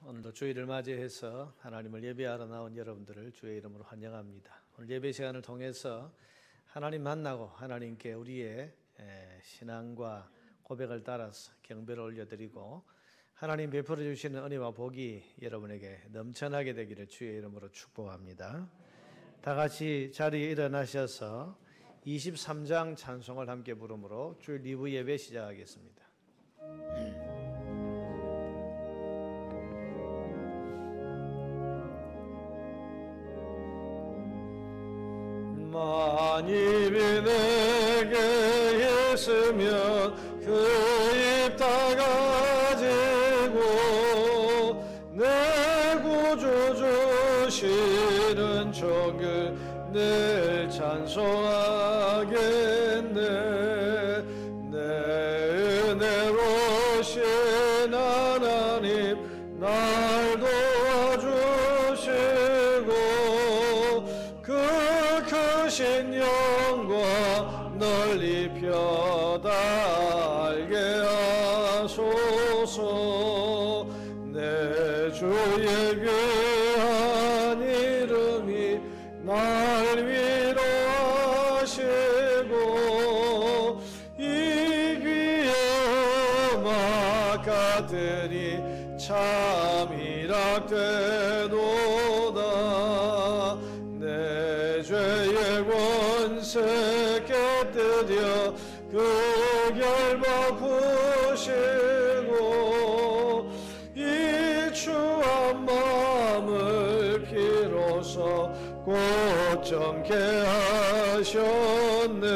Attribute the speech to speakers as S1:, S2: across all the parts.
S1: 오늘도 주일을 맞이해서 하나님을 예배하러 나온 여러분들을 주의 이름으로 환영합니다. 오늘 예배 시간을 통해서 하나님 만나고 하나님께 우리의 신앙과 고백을 따라서 경배를 올려드리고 하나님 베풀어 주시는 은혜와 복이 여러분에게 넘쳐나게 되기를 주의 이름으로 축복합니다. 다 같이 자리에 일어나셔서 23장 찬송을 함께 부르므로 주일 2부 예배 시작하겠습니다. 만입이 내게 있으면 그 입 다 가지고 내 구주 주시는 종을 늘 찬송하겠네. 내 은혜로우신 하나님 날 도와주시고 그 크신 영광 널리 펴다 알게 하소서. 내 주의 귀한 이름이 날 위로하시고 이 귀에 음악 같으니 참 희락되도다. 내 죄의 권세 깨뜨려 그 결박 푸시고 이 추한 마음을 비로소 고정케 하셨네.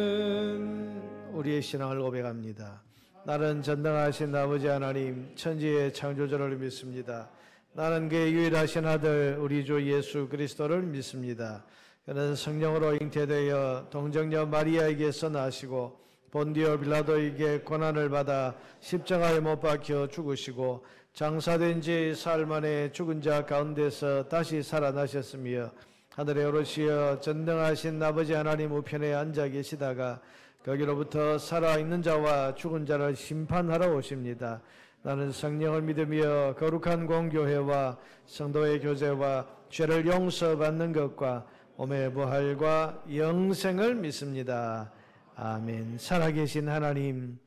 S1: 아멘. 우리의 신앙을 고백합니다. 나는 전능하신 아버지 하나님 천지의 창조주를 믿습니다. 나는 그의 유일하신 아들 우리 주 예수 그리스도를 믿습니다. 그는 성령으로 잉태되어 동정녀 마리아에게서 나시고 본디오 빌라도에게 고난을 받아 십자가에 못 박혀 죽으시고 장사된 지 사흘 만에 죽은 자 가운데서 다시 살아나셨으며 하늘에 오르시어 전능하신 아버지 하나님 우편에 앉아 계시다가 거기로부터 살아있는 자와 죽은 자를 심판하러 오십니다. 나는 성령을 믿으며 거룩한 공교회와 성도의 교제와 죄를 용서받는 것과 몸의 부활과 영생을 믿습니다. 아멘. 살아계신 하나님,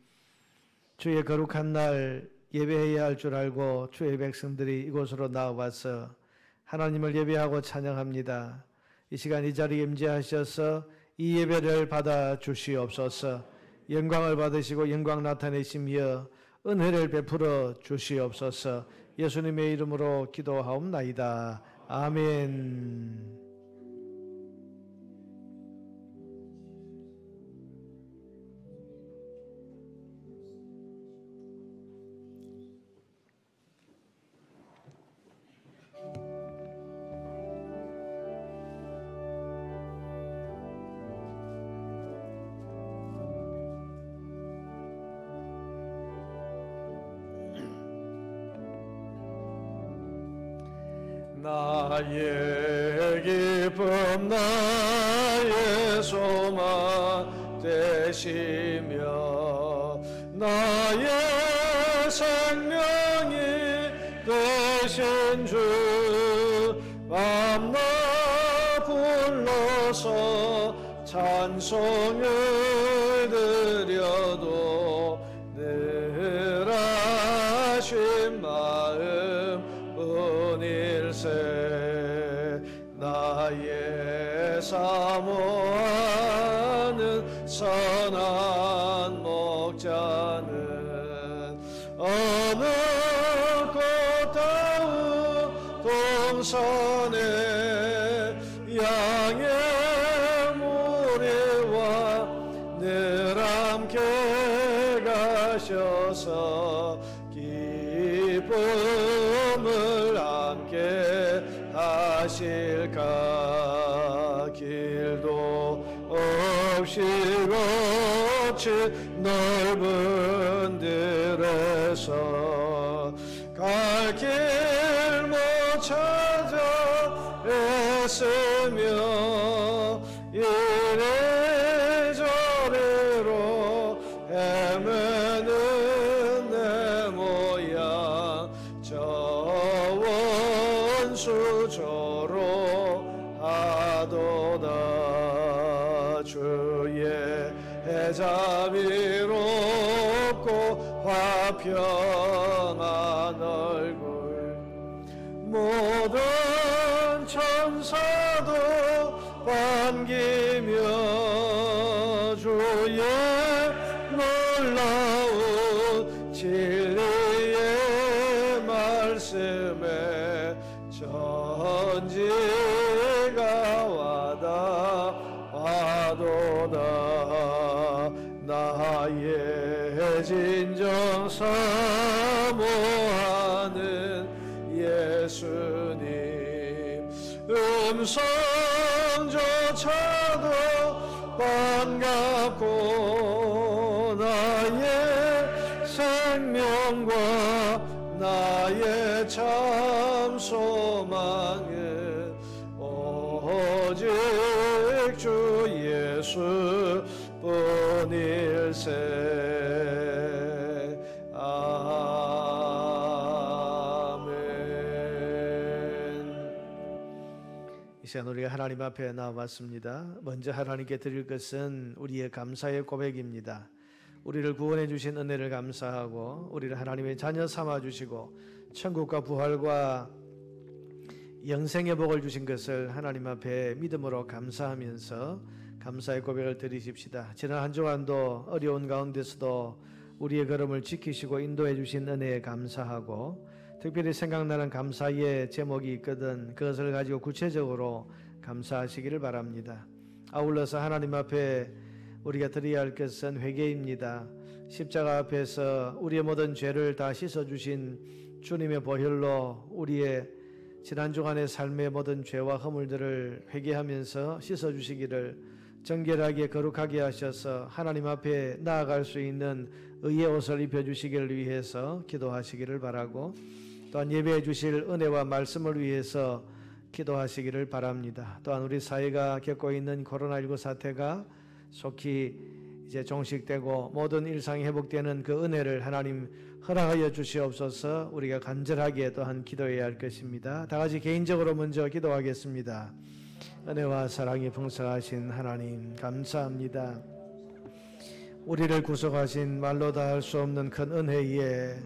S1: 주의 거룩한 날 예배해야 할 줄 알고 주의 백성들이 이곳으로 나와서 하나님을 예배하고 찬양합니다. 이 시간 이 자리에 임재하셔서 이 예배를 받아 주시옵소서. 영광을 받으시고 영광 나타내시며 은혜를 베풀어 주시옵소서. 예수님의 이름으로 기도하옵나이다. 아멘. 나의 기쁨 나의 소망 되시며 나의 생명이 되신 주 밤낮 불러서 찬송을 드려도 늘 아쉬운 마음 뿐일세. 나의 사모하는 선한 목자는 어느 꽃다운 동산에 양의 무리와 늘 함께 가셔서 기쁨을 함께 하실까. 길도 없이 거친 넓은 들에서 갈 길 못 찾아 애쓰며 이래저래로 와도다 주의 자비롭고 화평한 얼굴 모든 천사도 반기며 주의 놀라운 진리의 말씀에 전지가 와도다 나의 진정 사모하는 예수님 음성조차도 반갑고 나의 생명과 나의 참 소망은 오직 주 예수 뿐일세. 이 시간 우리가 하나님 앞에 나와봤습니다. 먼저 하나님께 드릴 것은 우리의 감사의 고백입니다. 우리를 구원해 주신 은혜를 감사하고 우리를 하나님의 자녀 삼아 주시고 천국과 부활과 영생의 복을 주신 것을 하나님 앞에 믿음으로 감사하면서 감사의 고백을 드리십시다. 지난 한 주간도 어려운 가운데서도 우리의 걸음을 지키시고 인도해 주신 은혜에 감사하고 특별히 생각나는 감사의 제목이 있거든 그것을 가지고 구체적으로 감사하시기를 바랍니다. 아울러서 하나님 앞에 우리가 드려야 할 것은 회개입니다. 십자가 앞에서 우리의 모든 죄를 다 씻어주신 주님의 보혈로 우리의 지난 주간의 삶의 모든 죄와 허물들을 회개하면서 씻어주시기를 정결하게 거룩하게 하셔서 하나님 앞에 나아갈 수 있는 의의 옷을 입혀주시기를 위해서 기도하시기를 바라고 또한 예배해 주실 은혜와 말씀을 위해서 기도하시기를 바랍니다. 또한 우리 사회가 겪고 있는 코로나19 사태가 속히 이제 종식되고 모든 일상이 회복되는 그 은혜를 하나님 허락하여 주시옵소서. 우리가 간절하게 또한 기도해야 할 것입니다. 다 같이 개인적으로 먼저 기도하겠습니다. 은혜와 사랑이 풍성하신 하나님 감사합니다. 우리를 구속하신 말로 다 할 수 없는 큰 은혜에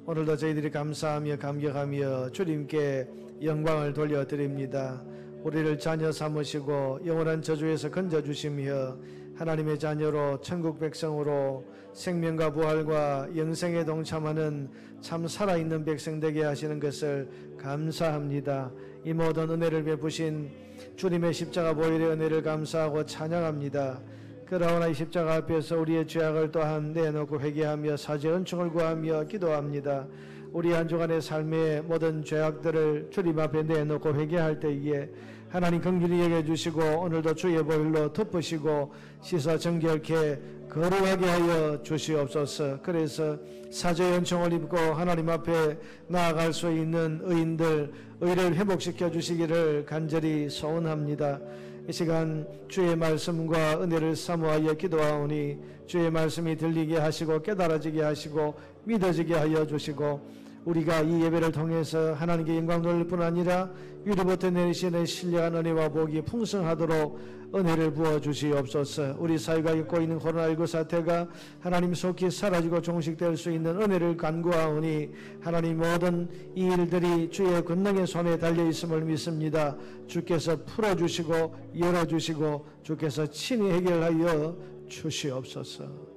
S1: 오늘도 저희들이 감사하며 감격하며 주님께 영광을 돌려드립니다. 우리를 자녀 삼으시고 영원한 저주에서 건져주시며 하나님의 자녀로 천국 백성으로 생명과 부활과 영생에 동참하는 참 살아있는 백성 되게 하시는 것을 감사합니다. 이 모든 은혜를 베푸신 주님의 십자가 보혈의 은혜를 감사하고 찬양합니다. 그러나 이 십자가 앞에서 우리의 죄악을 또한 내놓고 회개하며 사죄 은총을 구하며 기도합니다. 우리 한 주간의 삶의 모든 죄악들을 주님 앞에 내놓고 회개할 때에 하나님 긍휼히 여겨 주시고 오늘도 주의 보혈로 덮으시고 씻어 정결케 거룩하게 하여 주시옵소서. 그래서 사죄 은총을 입고 하나님 앞에 나아갈 수 있는 의인들 의를 회복시켜 주시기를 간절히 소원합니다. 이 시간 주의 말씀과 은혜를 사모하여 기도하오니 주의 말씀이 들리게 하시고 깨달아지게 하시고 믿어지게 하여 주시고 우리가 이 예배를 통해서 하나님께 영광 돌릴 뿐 아니라 위로부터 내리시는 신령한 은혜와 복이 풍성하도록 은혜를 부어주시옵소서. 우리 사회가 겪고 있는 코로나19 사태가 하나님 속히 사라지고 종식될 수 있는 은혜를 간구하오니 하나님 모든 이 일들이 주의 권능의 손에 달려있음을 믿습니다. 주께서 풀어주시고 열어주시고 주께서 친히 해결하여 주시옵소서.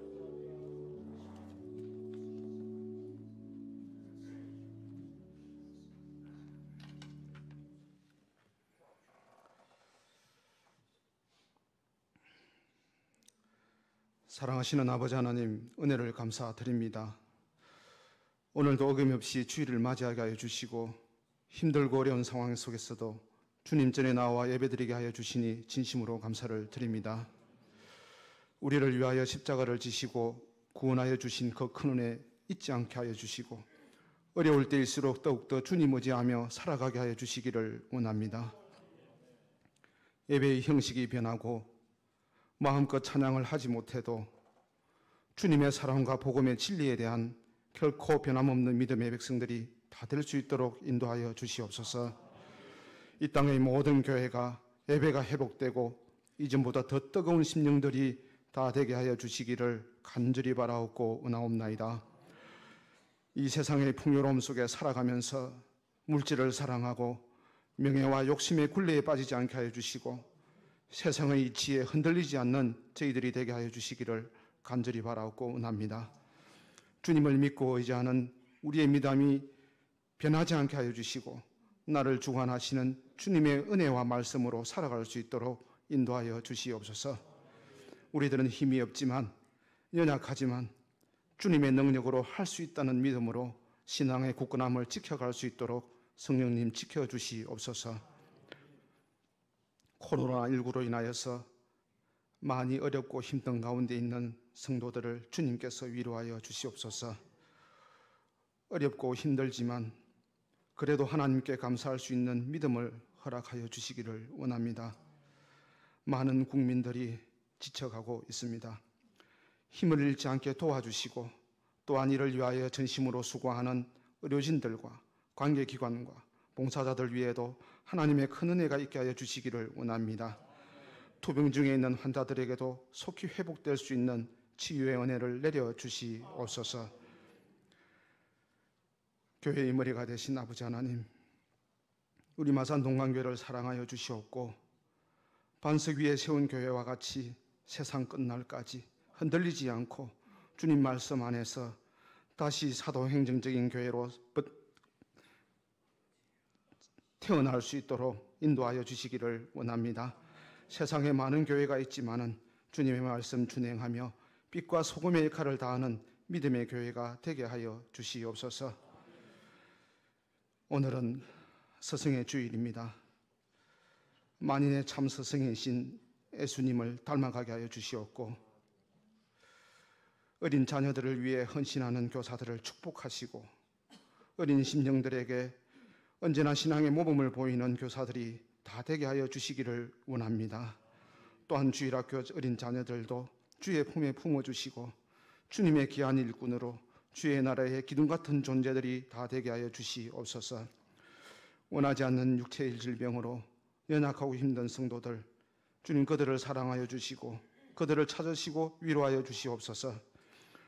S2: 사랑하시는 아버지 하나님, 은혜를 감사드립니다. 오늘도 어김없이 주일을 맞이하게 하여 주시고 힘들고 어려운 상황 속에서도 주님 전에 나와 예배드리게 하여 주시니 진심으로 감사를 드립니다. 우리를 위하여 십자가를 지시고 구원하여 주신 그 큰 은혜 잊지 않게 하여 주시고 어려울 때일수록 더욱더 주님 의지하며 살아가게 하여 주시기를 원합니다. 예배의 형식이 변하고 마음껏 찬양을 하지 못해도 주님의 사랑과 복음의 진리에 대한 결코 변함없는 믿음의 백성들이 다 될 수 있도록 인도하여 주시옵소서. 이 땅의 모든 교회가 예배가 회복되고 이전보다 더 뜨거운 심령들이 다 되게 하여 주시기를 간절히 바라옵고 은하옵나이다. 이 세상의 풍요로움 속에 살아가면서 물질을 사랑하고 명예와 욕심의 굴레에 빠지지 않게 하여 주시고 세상의 이치에 흔들리지 않는 저희들이 되게 하여 주시기를 간절히 바라옵고 은합니다. 주님을 믿고 의지하는 우리의 믿음이 변하지 않게 하여 주시고 나를 주관하시는 주님의 은혜와 말씀으로 살아갈 수 있도록 인도하여 주시옵소서. 우리들은 힘이 없지만 연약하지만 주님의 능력으로 할 수 있다는 믿음으로 신앙의 굳건함을 지켜갈 수 있도록 성령님 지켜주시옵소서. 코로나19로 인하여서 많이 어렵고 힘든 가운데 있는 성도들을 주님께서 위로하여 주시옵소서. 어렵고 힘들지만 그래도 하나님께 감사할 수 있는 믿음을 허락하여 주시기를 원합니다. 많은 국민들이 지쳐가고 있습니다. 힘을 잃지 않게 도와주시고 또한 이를 위하여 전심으로 수고하는 의료진들과 관계기관과 봉사자들 위에도 하나님의 큰 은혜가 있게 하여 주시기를 원합니다. 투병 중에 있는 환자들에게도 속히 회복될 수 있는 치유의 은혜를 내려주시옵소서. 교회의 머리가 되신 아버지 하나님, 우리 마산 동강교회를 사랑하여 주시옵고 반석 위에 세운 교회와 같이 세상 끝날까지 흔들리지 않고 주님 말씀 안에서 다시 사도행정적인 교회로 태어날 수 있도록 인도하여 주시기를 원합니다. 세상에 많은 교회가 있지만은 주님의 말씀 준행하며 빛과 소금의 역할을 다하는 믿음의 교회가 되게 하여 주시옵소서. 오늘은 스승의 주일입니다. 만인의 참 스승이신 예수님을 닮아가게 하여 주시옵고 어린 자녀들을 위해 헌신하는 교사들을 축복하시고 어린 심령들에게 언제나 신앙의 모범을 보이는 교사들이 다 되게 하여 주시기를 원합니다. 또한 주일학교 어린 자녀들도 주의 품에 품어주시고 주님의 귀한 일꾼으로 주의 나라의 기둥 같은 존재들이 다 되게 하여 주시옵소서. 원하지 않는 육체의 질병으로 연약하고 힘든 성도들, 주님 그들을 사랑하여 주시고 그들을 찾으시고 위로하여 주시옵소서.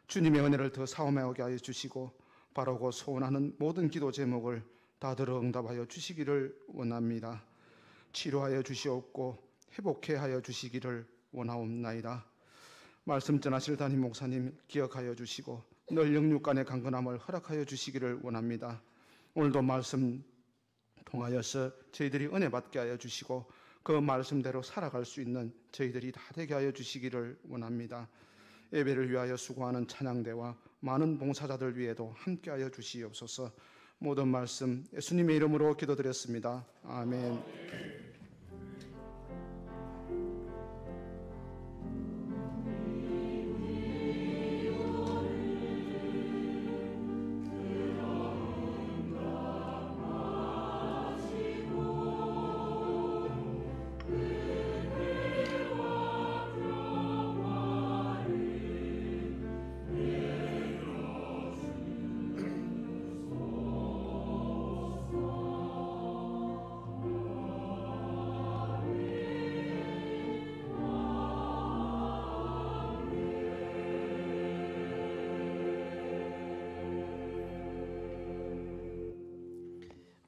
S2: 주님의 은혜를 더 사모하게 하여 주시고 바라고 소원하는 모든 기도 제목을 다 들어 응답하여 주시기를 원합니다. 치료하여 주시옵고 회복해 하여 주시기를 원하옵나이다. 말씀 전하실 담임 목사님 기억하여 주시고 늘 영육간의 강건함을 허락하여 주시기를 원합니다. 오늘도 말씀 통하여서 저희들이 은혜 받게 하여 주시고 그 말씀대로 살아갈 수 있는 저희들이 다 되게 하여 주시기를 원합니다. 예배를 위하여 수고하는 찬양대와 많은 봉사자들 위에도 함께하여 주시옵소서. 모든 말씀 예수님의 이름으로 기도드렸습니다. 아멘.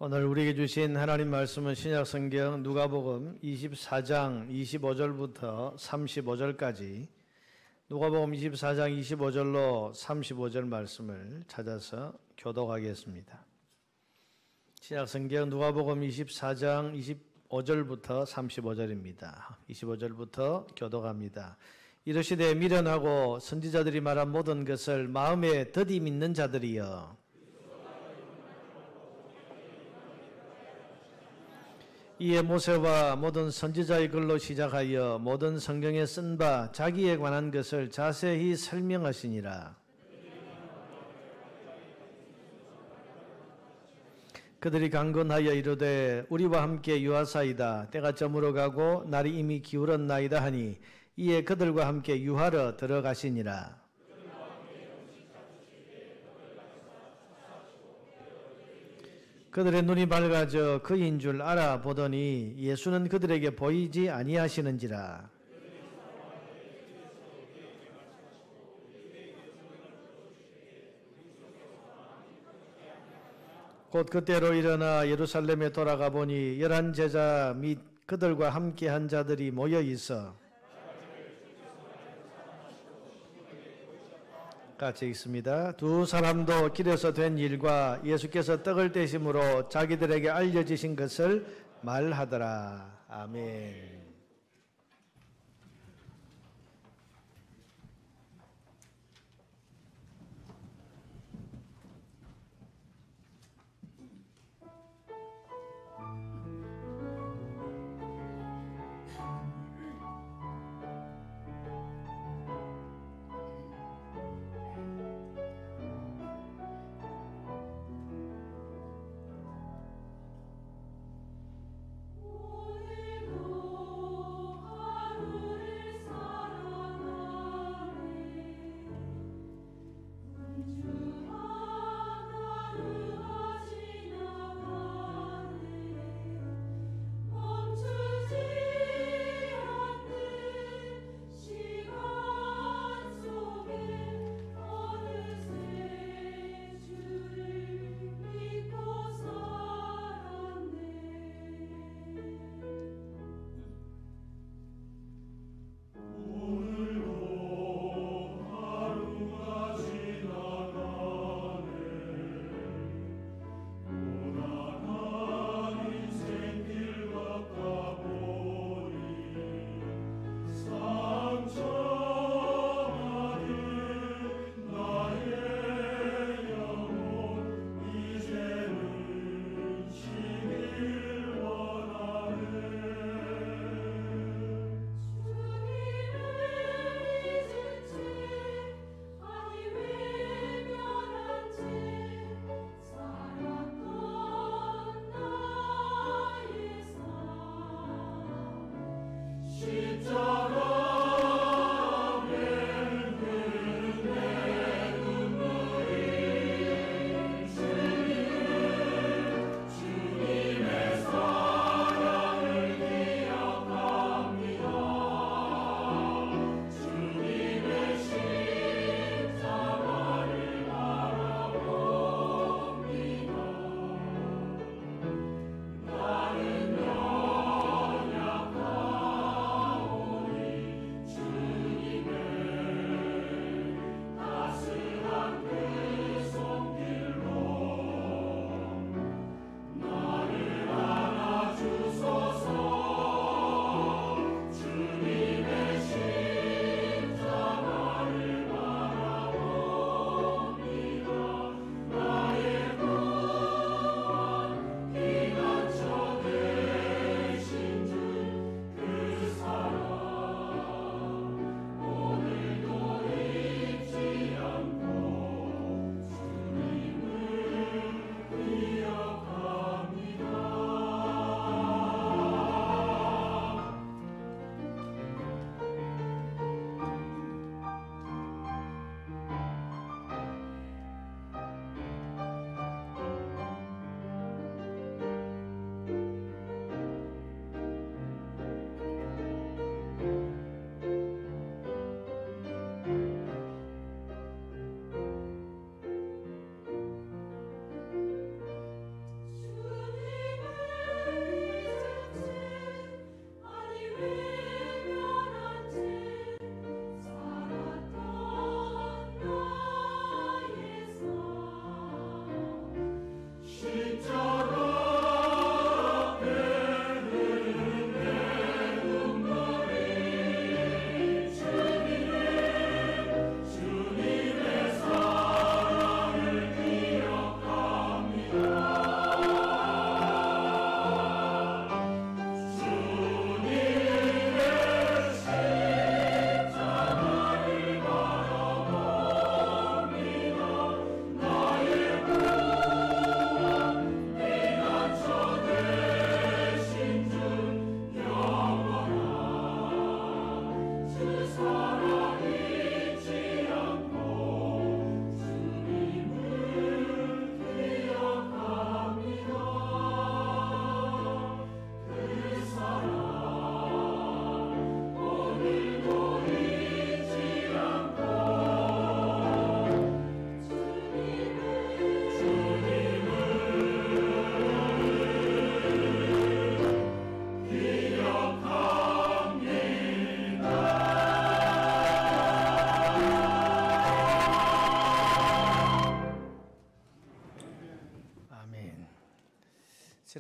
S1: 오늘 우리에게 주신 하나님 말씀은 신약성경 누가복음 24장 25절부터 35절까지 누가복음 24장 25절로 35절 말씀을 찾아서 교독하겠습니다. 신약성경 누가복음 24장 25절부터 35절입니다. 25절부터 교독합니다. 이르시되 미련하고 선지자들이 말한 모든 것을 마음에 더디 믿는 자들이여, 이에 모세와 모든 선지자의 글로 시작하여 모든 성경에 쓴 바 자기에 관한 것을 자세히 설명하시니라. 그들이 강건하여 이르되 우리와 함께 유하사이다. 때가 저물어가고 날이 이미 기울었나이다 하니 이에 그들과 함께 유하러 들어가시니라. 그들의 눈이 밝아져 그인 줄 알아보더니 예수는 그들에게 보이지 아니하시는지라. 곧 그때로 일어나 예루살렘에 돌아가 보니 11 제자 및 그들과 함께 한 자들이 모여 있어 같이 읽습니다. 두 사람도 길에서 된 일과 예수께서 떡을 떼심으로 자기들에게 알려지신 것을 말하더라. 아멘.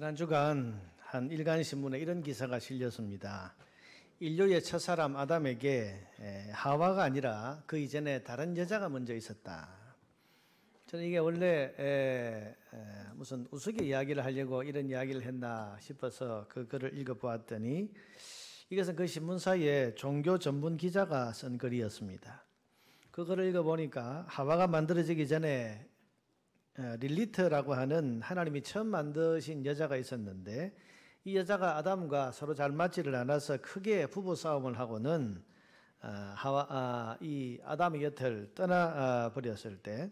S1: 지난 주간 한 일간 신문에 이런 기사가 실렸습니다. 인류의 첫사람 아담에게 하와가 아니라 그 이전에 다른 여자가 먼저 있었다. 저는 이게 원래 무슨 우스개 이야기를 하려고 이런 이야기를 했나 싶어서 그 글을 읽어보았더니 이것은 그 신문사의 종교 전문 기자가 쓴 글이었습니다. 그 글을 읽어보니까 하와가 만들어지기 전에 릴리트라고 하는 하나님이 처음 만드신 여자가 있었는데 이 여자가 아담과 서로 잘 맞지를 않아서 크게 부부 싸움을 하고는 이 아담의 곁을 떠나 버렸을 때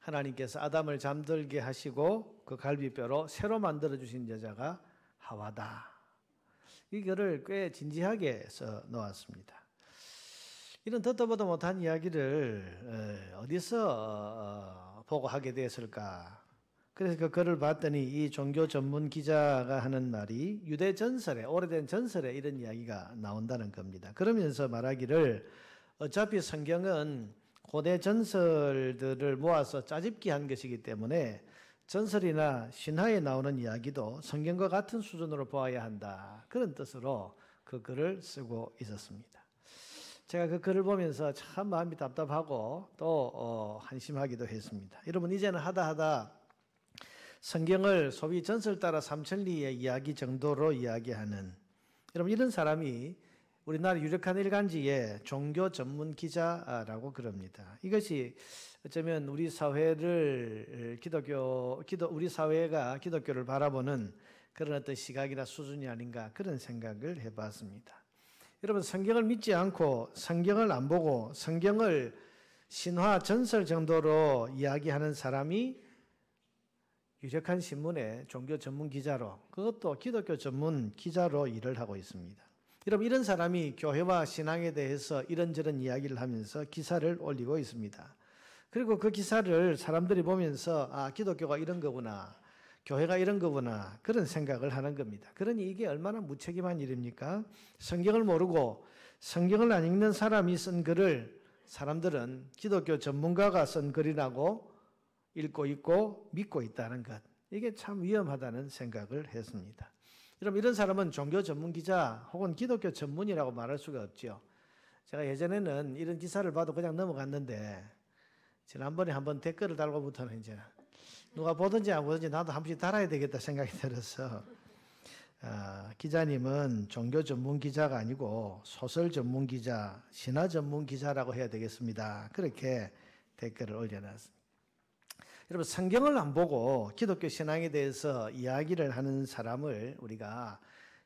S1: 하나님께서 아담을 잠들게 하시고 그 갈비뼈로 새로 만들어 주신 여자가 하와다. 이 글을 꽤 진지하게 써 놓았습니다. 이런 듣도 보도 못한 이야기를 어디서 보고 하게 되었을까? 그래서 그 글을 봤더니 이 종교 전문 기자가 하는 말이 유대 전설에, 오래된 전설에 이런 이야기가 나온다는 겁니다. 그러면서 말하기를 어차피 성경은 고대 전설들을 모아서 짜집기한 것이기 때문에 전설이나 신화에 나오는 이야기도 성경과 같은 수준으로 보아야 한다. 그런 뜻으로 그 글을 쓰고 있었습니다. 제가 그 글을 보면서 참 마음이 답답하고 또 한심하기도 했습니다. 여러분 이제는 하다 성경을 소위 전설 따라 삼천리의 이야기 정도로 이야기하는 여러분 이런 사람이 우리나라 유력한 일간지의 종교 전문 기자라고 그럽니다. 이것이 어쩌면 우리 사회를 우리 사회가 기독교를 바라보는 그런 어떤 시각이나 수준이 아닌가 그런 생각을 해봤습니다. 여러분 성경을 믿지 않고 성경을 안 보고 성경을 신화 전설 정도로 이야기하는 사람이 유력한 신문의 종교 전문 기자로 그것도 기독교 전문 기자로 일을 하고 있습니다. 여러분 이런 사람이 교회와 신앙에 대해서 이런저런 이야기를 하면서 기사를 올리고 있습니다. 그리고 그 기사를 사람들이 보면서 기독교가 이런 거구나. 교회가 이런 거구나. 그런 생각을 하는 겁니다. 그러니 이게 얼마나 무책임한 일입니까? 성경을 모르고 성경을 안 읽는 사람이 쓴 글을 사람들은 기독교 전문가가 쓴 글이라고 읽고 있고 믿고 있다는 것. 이게 참 위험하다는 생각을 했습니다. 여러분 이런 사람은 종교 전문 기자 혹은 기독교 전문이라고 말할 수가 없죠. 제가 예전에는 이런 기사를 봐도 그냥 넘어갔는데 지난번에 한번 댓글을 달고부터는 이제 누가 보든지 안 보든지 나도 한 번씩 달아야 되겠다 생각이 들어서 기자님은 종교 전문 기자가 아니고 소설 전문 기자, 신화 전문 기자라고 해야 되겠습니다. 그렇게 댓글을 올려놨습니다. 여러분 성경을 안 보고 기독교 신앙에 대해서 이야기를 하는 사람을 우리가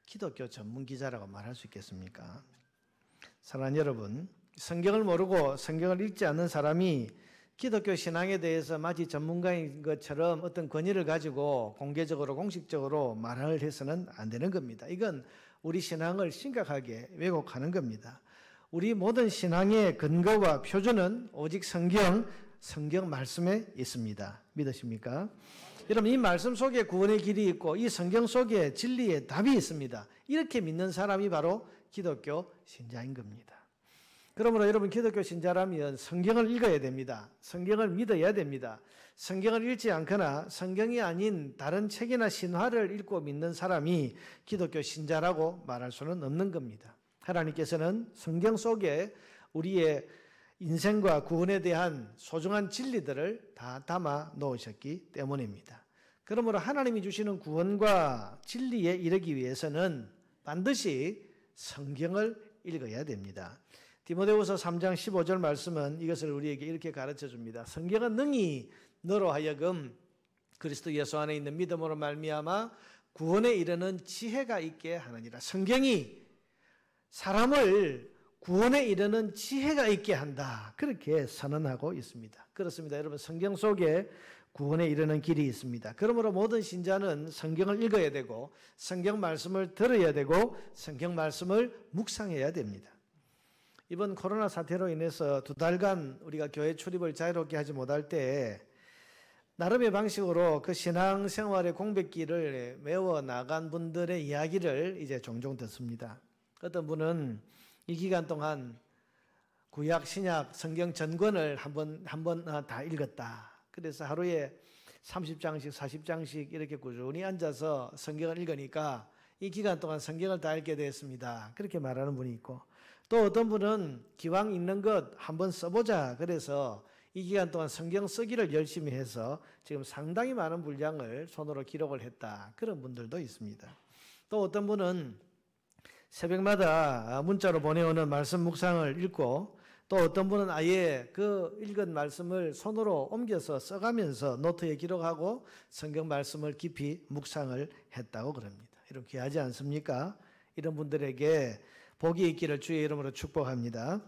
S1: 기독교 전문 기자라고 말할 수 있겠습니까? 사랑하는 여러분, 성경을 모르고 성경을 읽지 않는 사람이 기독교 신앙에 대해서 마치 전문가인 것처럼 어떤 권위를 가지고 공개적으로 공식적으로 말을 해서는 안 되는 겁니다. 이건 우리 신앙을 심각하게 왜곡하는 겁니다. 우리 모든 신앙의 근거와 표준은 오직 성경 말씀에 있습니다. 믿으십니까? 여러분 이 말씀 속에 구원의 길이 있고 이 성경 속에 진리의 답이 있습니다. 이렇게 믿는 사람이 바로 기독교 신자인 겁니다. 그러므로 여러분 기독교 신자라면 성경을 읽어야 됩니다. 성경을 믿어야 됩니다. 성경을 읽지 않거나 성경이 아닌 다른 책이나 신화를 읽고 믿는 사람이 기독교 신자라고 말할 수는 없는 겁니다. 하나님께서는 성경 속에 우리의 인생과 구원에 대한 소중한 진리들을 다 담아 놓으셨기 때문입니다. 그러므로 하나님이 주시는 구원과 진리에 이르기 위해서는 반드시 성경을 읽어야 됩니다. 디모데후서 3장 15절 말씀은 이것을 우리에게 이렇게 가르쳐 줍니다. 성경은 능히 너로 하여금 그리스도 예수 안에 있는 믿음으로 말미암아 구원에 이르는 지혜가 있게 하느니라. 성경이 사람을 구원에 이르는 지혜가 있게 한다. 그렇게 선언하고 있습니다. 그렇습니다. 여러분 성경 속에 구원에 이르는 길이 있습니다. 그러므로 모든 신자는 성경을 읽어야 되고 성경 말씀을 들어야 되고 성경 말씀을 묵상해야 됩니다. 이번 코로나 사태로 인해서 2달간 우리가 교회 출입을 자유롭게 하지 못할 때 나름의 방식으로 그 신앙생활의 공백기를 메워 나간 분들의 이야기를 이제 종종 듣습니다. 어떤 분은 이 기간 동안 구약, 신약, 성경 전권을 한번 다 읽었다. 그래서 하루에 30장씩 40장씩 이렇게 꾸준히 앉아서 성경을 읽으니까 이 기간 동안 성경을 다 읽게 되었습니다. 그렇게 말하는 분이 있고, 또 어떤 분은 기왕 읽는 것 한번 써보자 그래서 이 기간 동안 성경 쓰기를 열심히 해서 지금 상당히 많은 분량을 손으로 기록을 했다. 그런 분들도 있습니다. 또 어떤 분은 새벽마다 문자로 보내오는 말씀 묵상을 읽고, 또 어떤 분은 아예 그 읽은 말씀을 손으로 옮겨서 써가면서 노트에 기록하고 성경 말씀을 깊이 묵상을 했다고 그럽니다. 이런 귀하지 않습니까? 이런 분들에게 복이 있기를 주의 이름으로 축복합니다.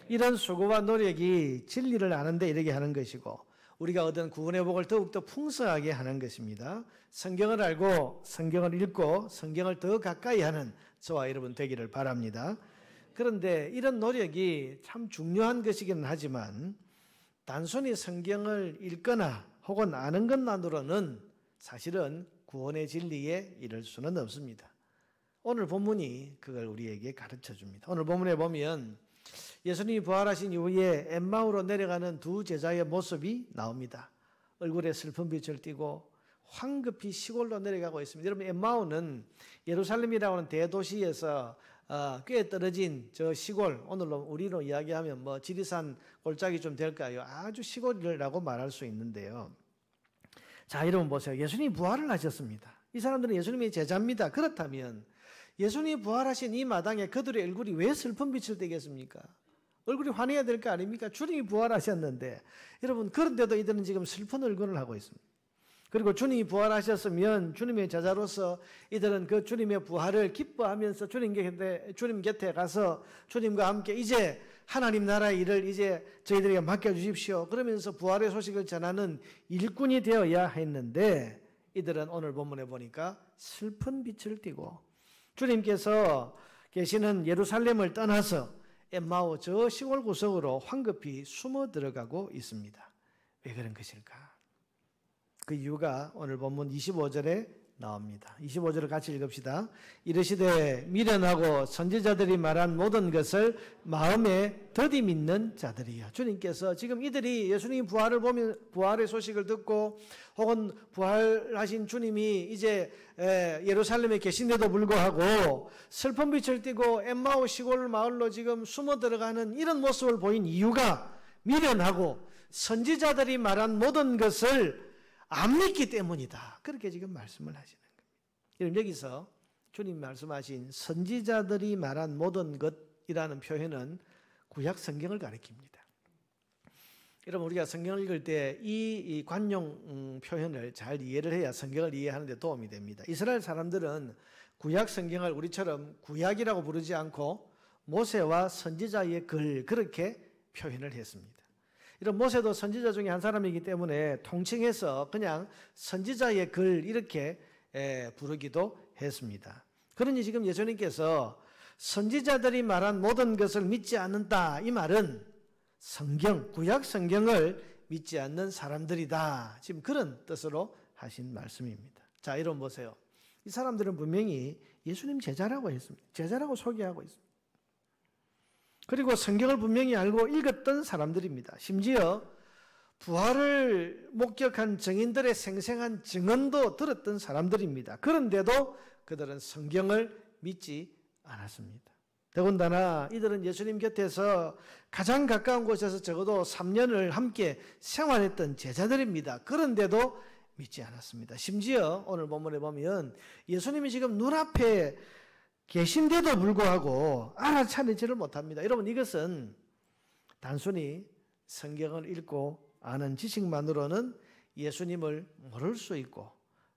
S1: 이런 수고와 노력이 진리를 아는 데 이르게 하는 것이고 우리가 얻은 구원의 복을 더욱더 풍성하게 하는 것입니다. 성경을 알고 성경을 읽고 성경을 더 가까이 하는 저와 여러분 되기를 바랍니다. 그런데 이런 노력이 참 중요한 것이기는 하지만 단순히 성경을 읽거나 혹은 아는 것만으로는 사실은 구원의 진리에 이를 수는 없습니다. 오늘 본문이 그걸 우리에게 가르쳐 줍니다. 오늘 본문에 보면 예수님이 부활하신 이후에 엠마오로 내려가는 두 제자의 모습이 나옵니다. 얼굴에 슬픈 빛을 띠고 황급히 시골로 내려가고 있습니다. 여러분, 엠마오는 예루살렘이라고 하는 대도시에서 꽤 떨어진 저 시골, 오늘로 우리로 이야기하면 뭐 지리산 골짜기 좀 될까요? 아주 시골이라고 말할 수 있는데요. 자, 여러분 보세요. 예수님이 부활을 하셨습니다. 이 사람들은 예수님의 제자입니다. 그렇다면 예수님이 부활하신 이 마당에 그들의 얼굴이 왜 슬픈 빛을 띠겠습니까? 얼굴이 환해야 될 거 아닙니까? 주님이 부활하셨는데, 여러분, 그런데도 이들은 지금 슬픈 얼굴을 하고 있습니다. 그리고 주님이 부활하셨으면 주님의 제자로서 이들은 그 주님의 부활을 기뻐하면서 주님 곁에 가서 주님과 함께 이제 하나님 나라의 일을 이제 저희들에게 맡겨주십시오. 그러면서 부활의 소식을 전하는 일꾼이 되어야 했는데 이들은 오늘 본문에 보니까 슬픈 빛을 띠고 주님께서 계시는 예루살렘을 떠나서 엠마오 저 시골 구석으로 황급히 숨어 들어가고 있습니다. 왜 그런 것일까? 그 이유가 오늘 본문 25절에 나옵니다. 25절을 같이 읽읍시다. 이르시되 미련하고 선지자들이 말한 모든 것을 마음에 더디 믿는 자들이여. 주님께서 지금 이들이 예수님 부활을 보면 부활의 소식을 듣고 혹은 부활하신 주님이 이제 예루살렘에 계신데도 불구하고 슬픈 빛을 띠고 엠마오 시골 마을로 지금 숨어 들어가는 이런 모습을 보인 이유가 미련하고 선지자들이 말한 모든 것을 안 믿기 때문이다. 그렇게 지금 말씀을 하시는 겁니다. 여러분, 여기서 주님 말씀하신 선지자들이 말한 모든 것이라는 표현은 구약 성경을 가리킵니다. 여러분, 우리가 성경을 읽을 때 이 관용 표현을 잘 이해를 해야 성경을 이해하는 데 도움이 됩니다. 이스라엘 사람들은 구약 성경을 우리처럼 구약이라고 부르지 않고 모세와 선지자의 글, 그렇게 표현을 했습니다. 이런 모세도 선지자 중에 한 사람이기 때문에 통칭해서 그냥 선지자의 글 이렇게 부르기도 했습니다. 그러니 지금 예수님께서 선지자들이 말한 모든 것을 믿지 않는다, 이 말은 성경, 구약 성경을 믿지 않는 사람들이다, 지금 그런 뜻으로 하신 말씀입니다. 자, 여러분 보세요. 이 사람들은 분명히 예수님 제자라고 했습니다. 제자라고 소개하고 있습니다. 그리고 성경을 분명히 알고 읽었던 사람들입니다. 심지어 부활을 목격한 증인들의 생생한 증언도 들었던 사람들입니다. 그런데도 그들은 성경을 믿지 않았습니다. 더군다나 이들은 예수님 곁에서 가장 가까운 곳에서 적어도 3년을 함께 생활했던 제자들입니다. 그런데도 믿지 않았습니다. 심지어 오늘 본문에 보면 예수님이 지금 눈앞에 계신데도 불구하고 알아차리지를 못합니다. 여러분, 이것은 단순히 성경을 읽고 아는 지식만으로는 예수님을 모를 수 있고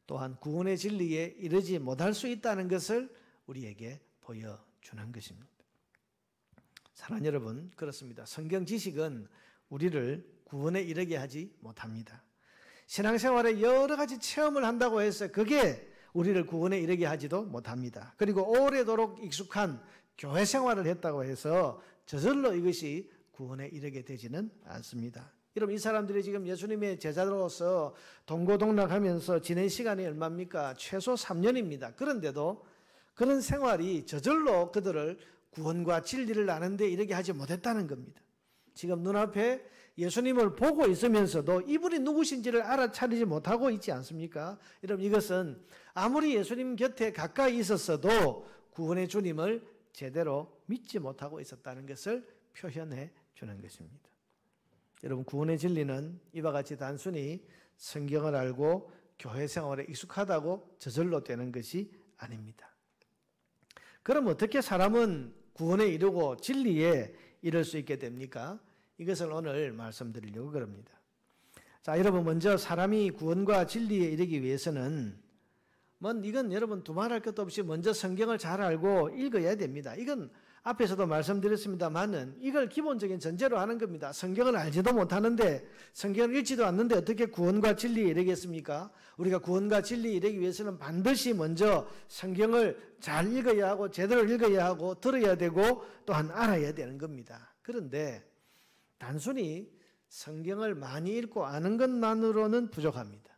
S1: 또한 구원의 진리에 이르지 못할 수 있다는 것을 우리에게 보여주는 것입니다. 사랑하는 여러분, 그렇습니다. 성경 지식은 우리를 구원에 이르게 하지 못합니다. 신앙생활에 여러 가지 체험을 한다고 해서 그게 우리를 구원에 이르게 하지도 못합니다. 그리고 오래도록 익숙한 교회 생활을 했다고 해서 저절로 이것이 구원에 이르게 되지는 않습니다. 여러분, 이 사람들이 지금 예수님의 제자로서 동고동락하면서 지낸 시간이 얼마입니까? 최소 3년입니다. 그런데도 그런 생활이 저절로 그들을 구원과 진리를 아는 데 이르게 하지 못했다는 겁니다. 지금 눈앞에 예수님을 보고 있으면서도 이분이 누구신지를 알아차리지 못하고 있지 않습니까? 여러분, 이것은 아무리 예수님 곁에 가까이 있었어도 구원의 주님을 제대로 믿지 못하고 있었다는 것을 표현해 주는 것입니다. 여러분, 구원의 진리는 이와 같이 단순히 성경을 알고 교회 생활에 익숙하다고 저절로 되는 것이 아닙니다. 그럼 어떻게 사람은 구원에 이르고 진리에 이를 수 있게 됩니까? 이것을 오늘 말씀드리려고 그럽니다. 자, 여러분, 먼저 사람이 구원과 진리에 이르기 위해서는 이건 여러분 두말할 것도 없이 먼저 성경을 잘 알고 읽어야 됩니다. 이건 앞에서도 말씀드렸습니다만은 이걸 기본적인 전제로 하는 겁니다. 성경을 알지도 못하는데, 성경을 읽지도 않는데 어떻게 구원과 진리에 이르겠습니까? 우리가 구원과 진리에 이르기 위해서는 반드시 먼저 성경을 잘 읽어야 하고 제대로 읽어야 하고 들어야 되고 또한 알아야 되는 겁니다. 그런데 단순히 성경을 많이 읽고 아는 것만으로는 부족합니다.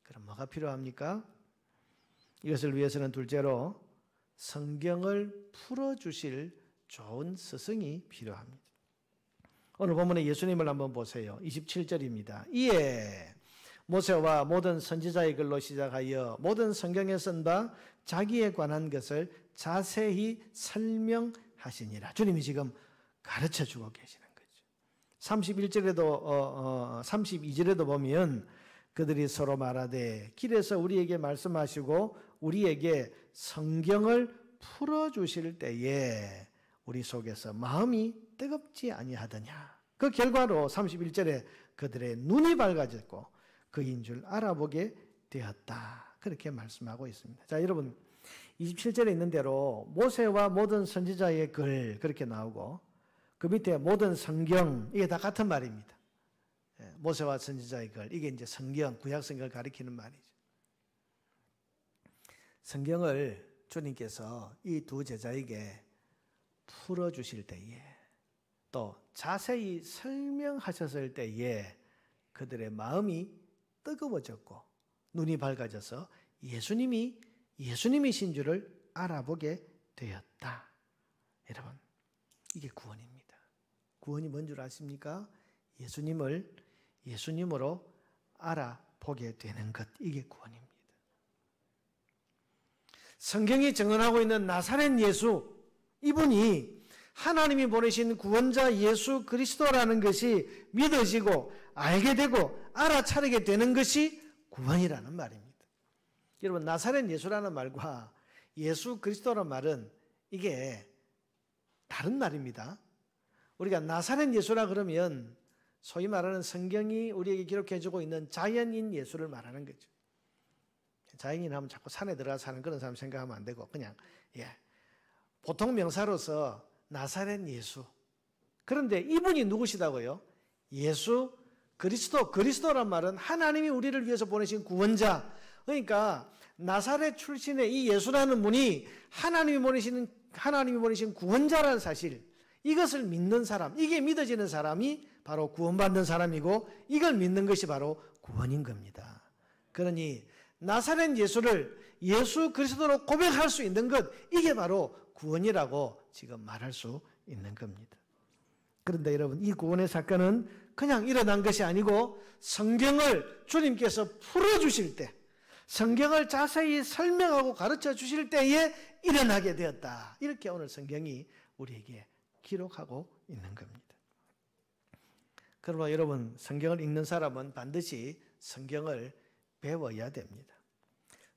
S1: 그럼 뭐가 필요합니까? 이것을 위해서는 둘째로 성경을 풀어주실 좋은 스승이 필요합니다. 오늘 본문에 예수님을 한번 보세요. 27절입니다. 이에 모세와 모든 선지자의 글로 시작하여 모든 성경에 쓴 바 자기에 관한 것을 자세히 설명하시니라. 주님이 지금 가르쳐주고 계시는 거죠. 32절에도 보면 그들이 서로 말하되 길에서 우리에게 말씀하시고 우리에게 성경을 풀어주실 때에 우리 속에서 마음이 뜨겁지 아니하더냐. 그 결과로 31절에 그들의 눈이 밝아졌고 그인 줄 알아보게 되었다. 그렇게 말씀하고 있습니다. 자, 여러분, 27절에 있는 대로 모세와 모든 선지자의 글 그렇게 나오고 그 밑에 모든 성경, 이게 다 같은 말입니다. 모세와 선지자의 글, 이게 이제 성경, 구약 성경을 가리키는 말이죠. 성경을 주님께서 이 두 제자에게 풀어주실 때에 또 자세히 설명하셨을 때에 그들의 마음이 뜨거워졌고 눈이 밝아져서 예수님이신 줄을 알아보게 되었다. 여러분, 이게 구원입니다. 구원이 뭔 줄 아십니까? 예수님으로 알아보게 되는 것, 이게 구원입니다. 성경이 증언하고 있는 나사렛 예수, 이분이 하나님이 보내신 구원자 예수 그리스도라는 것이 믿어지고 알게 되고 알아차리게 되는 것이 구원이라는 말입니다. 여러분, 나사렛 예수라는 말과 예수 그리스도라는 말은 이게 다른 말입니다. 우리가 나사렛 예수라 그러면 소위 말하는 성경이 우리에게 기록해주고 있는 자연인 예수를 말하는 거죠. 자연인 하면 자꾸 산에 들어가서 사는 그런 사람 생각하면 안 되고 그냥 보통 명사로서 나사렛 예수. 그런데 이분이 누구시다고요? 예수 그리스도란 말은 하나님이 우리를 위해서 보내신 구원자. 그러니까 나사렛 출신의 이 예수라는 분이 하나님이 보내신 구원자라는 사실, 이것을 믿는 사람, 이게 믿어지는 사람이 바로 구원받는 사람이고 이걸 믿는 것이 바로 구원인 겁니다. 그러니 나사렛 예수를 예수 그리스도로 고백할 수 있는 것, 이게 바로 구원이라고 지금 말할 수 있는 겁니다. 그런데 여러분, 이 구원의 사건은 그냥 일어난 것이 아니고 성경을 주님께서 풀어주실 때, 성경을 자세히 설명하고 가르쳐 주실 때에 일어나게 되었다. 이렇게 오늘 성경이 우리에게 기록하고 있는 겁니다. 그러나 여러분, 성경을 읽는 사람은 반드시 성경을 배워야 됩니다.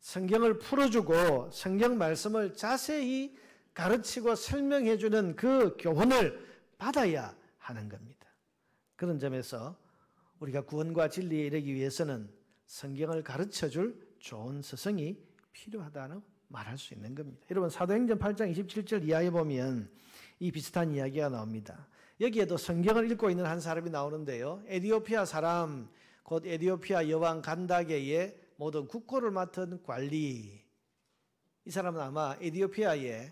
S1: 성경을 풀어주고 성경 말씀을 자세히 가르치고 설명해주는 그 교훈을 받아야 하는 겁니다. 그런 점에서 우리가 구원과 진리에 이르기 위해서는 성경을 가르쳐줄 좋은 스승이 필요하다는 말할 수 있는 겁니다. 여러분, 사도행전 8장 27절 이하에 보면 이 비슷한 이야기가 나옵니다. 여기에도 성경을 읽고 있는 한 사람이 나오는데요. 에디오피아 사람, 곧 에디오피아 여왕 간다게의 모든 국고를 맡은 관리, 이 사람은 아마 에디오피아의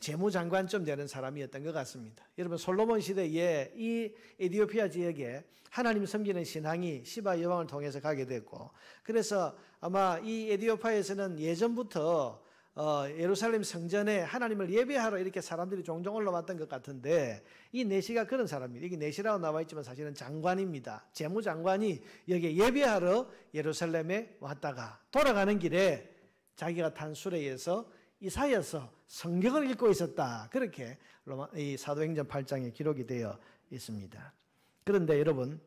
S1: 재무장관쯤 되는 사람이었던 것 같습니다. 여러분, 솔로몬 시대에 이 에디오피아 지역에 하나님 섬기는 신앙이 시바 여왕을 통해서 가게 됐고, 그래서 아마 이 에디오피아에서는 예전부터 예루살렘 성전에 하나님을 예배하러 이렇게 사람들이 종종 올라왔던 것 같은데 이 내시가 그런 사람입니다. 이게 내시라고 나와 있지만 사실은 장관입니다. 재무장관이 여기에 예배하러 예루살렘에 왔다가 돌아가는 길에 자기가 탄 술에 의해서 이사야서 성경을 읽고 있었다. 그렇게 이 사도행전 8장에 기록이 되어 있습니다. 그런데 여러분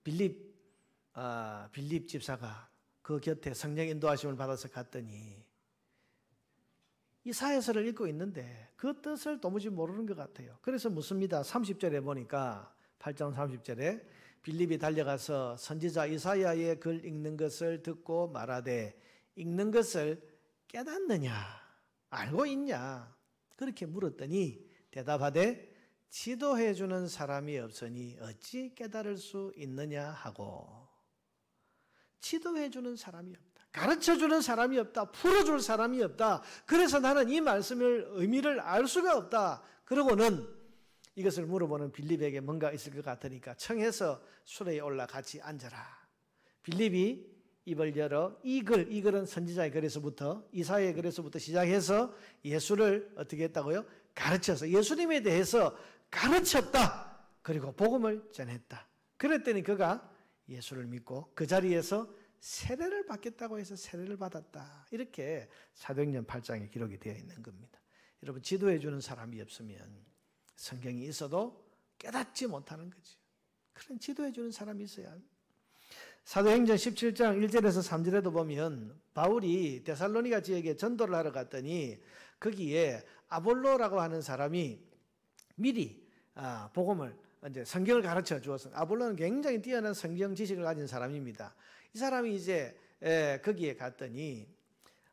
S1: 빌립 집사가 그 곁에 성령 인도하심을 받아서 갔더니 이사야서를 읽고 있는데 그 뜻을 도무지 모르는 것 같아요. 그래서 묻습니다. 30절에 보니까 8장 30절에 빌립이 달려가서 선지자 이사야의 글 읽는 것을 듣고 말하되 읽는 것을 깨닫느냐 알고 있냐 그렇게 물었더니 대답하되 지도해 주는 사람이 없으니 어찌 깨달을 수 있느냐 하고 지도해 주는 사람이 없다. 가르쳐 주는 사람이 없다. 풀어줄 사람이 없다. 그래서 나는 이 말씀의 의미를 알 수가 없다. 그러고는 이것을 물어보는 빌립에게 뭔가 있을 것 같으니까 청해서 수레에 올라 같이 앉아라. 빌립이 입을 열어 이 글은 선지자의 글에서부터 이사야의 글에서부터 시작해서 예수를 어떻게 했다고요? 가르쳐서 예수님에 대해서 가르쳤다. 그리고 복음을 전했다. 그랬더니 그가 예수를 믿고 그 자리에서 세례를 받겠다고 해서 세례를 받았다. 이렇게 사도행전 8장에 기록이 되어 있는 겁니다. 여러분 지도해 주는 사람이 없으면 성경이 있어도 깨닫지 못하는 거죠. 그런 지도해 주는 사람이 있어야 합니다. 사도행전 17장 1절에서 3절에도 보면 바울이 데살로니가 지역에 전도를 하러 갔더니 거기에 아볼로라고 하는 사람이 미리 복음을 이제 성경을 가르쳐 주었습니다. 아볼로는 굉장히 뛰어난 성경 지식을 가진 사람입니다. 이 사람이 이제 거기에 갔더니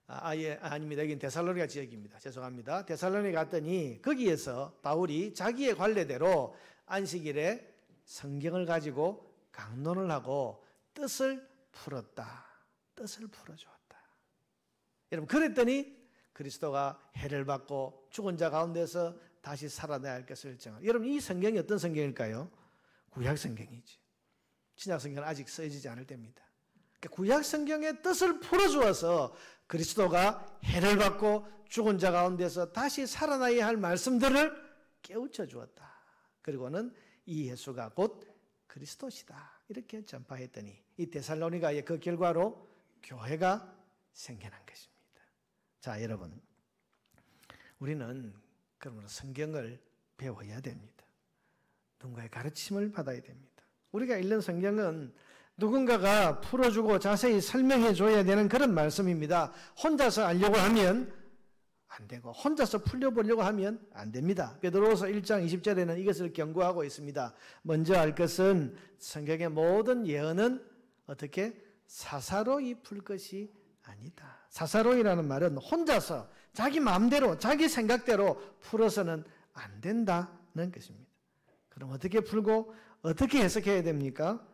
S1: 아닙니다. 여기는 데살로니가 지역입니다. 죄송합니다. 데살로니가 갔더니 거기에서 바울이 자기의 관례대로 안식일에 성경을 가지고 강론을 하고 뜻을 풀었다. 뜻을 풀어주었다. 여러분 그랬더니 그리스도가 해를 받고 죽은 자 가운데서 다시 살아나야 할 것을 정한. 여러분 이 성경이 어떤 성경일까요? 구약 성경이지. 신약 성경은 아직 써지지 않을 때입니다. 그러니까 구약 성경의 뜻을 풀어주어서 그리스도가 해를 받고 죽은 자 가운데서 다시 살아나야 할 말씀들을 깨우쳐 주었다. 그리고는 이 예수가 곧 그리스도시다. 이렇게 전파했더니 이 데살로니가의 그 결과로 교회가 생겨난 것입니다. 자, 여러분 우리는 그러므로 성경을 배워야 됩니다. 누군가의 가르침을 받아야 됩니다. 우리가 읽는 성경은 누군가가 풀어주고 자세히 설명해 줘야 되는 그런 말씀입니다. 혼자서 알려고 하면 안 되고 혼자서 풀려보려고 하면 안 됩니다. 베드로후서 1장 20절에는 이것을 경고하고 있습니다. 먼저 알 것은 성경의 모든 예언은 어떻게 사사로이 풀 것이 아니다. 사사로이라는 말은 혼자서 자기 마음대로 자기 생각대로 풀어서는 안 된다는 것입니다. 그럼 어떻게 풀고 어떻게 해석해야 됩니까?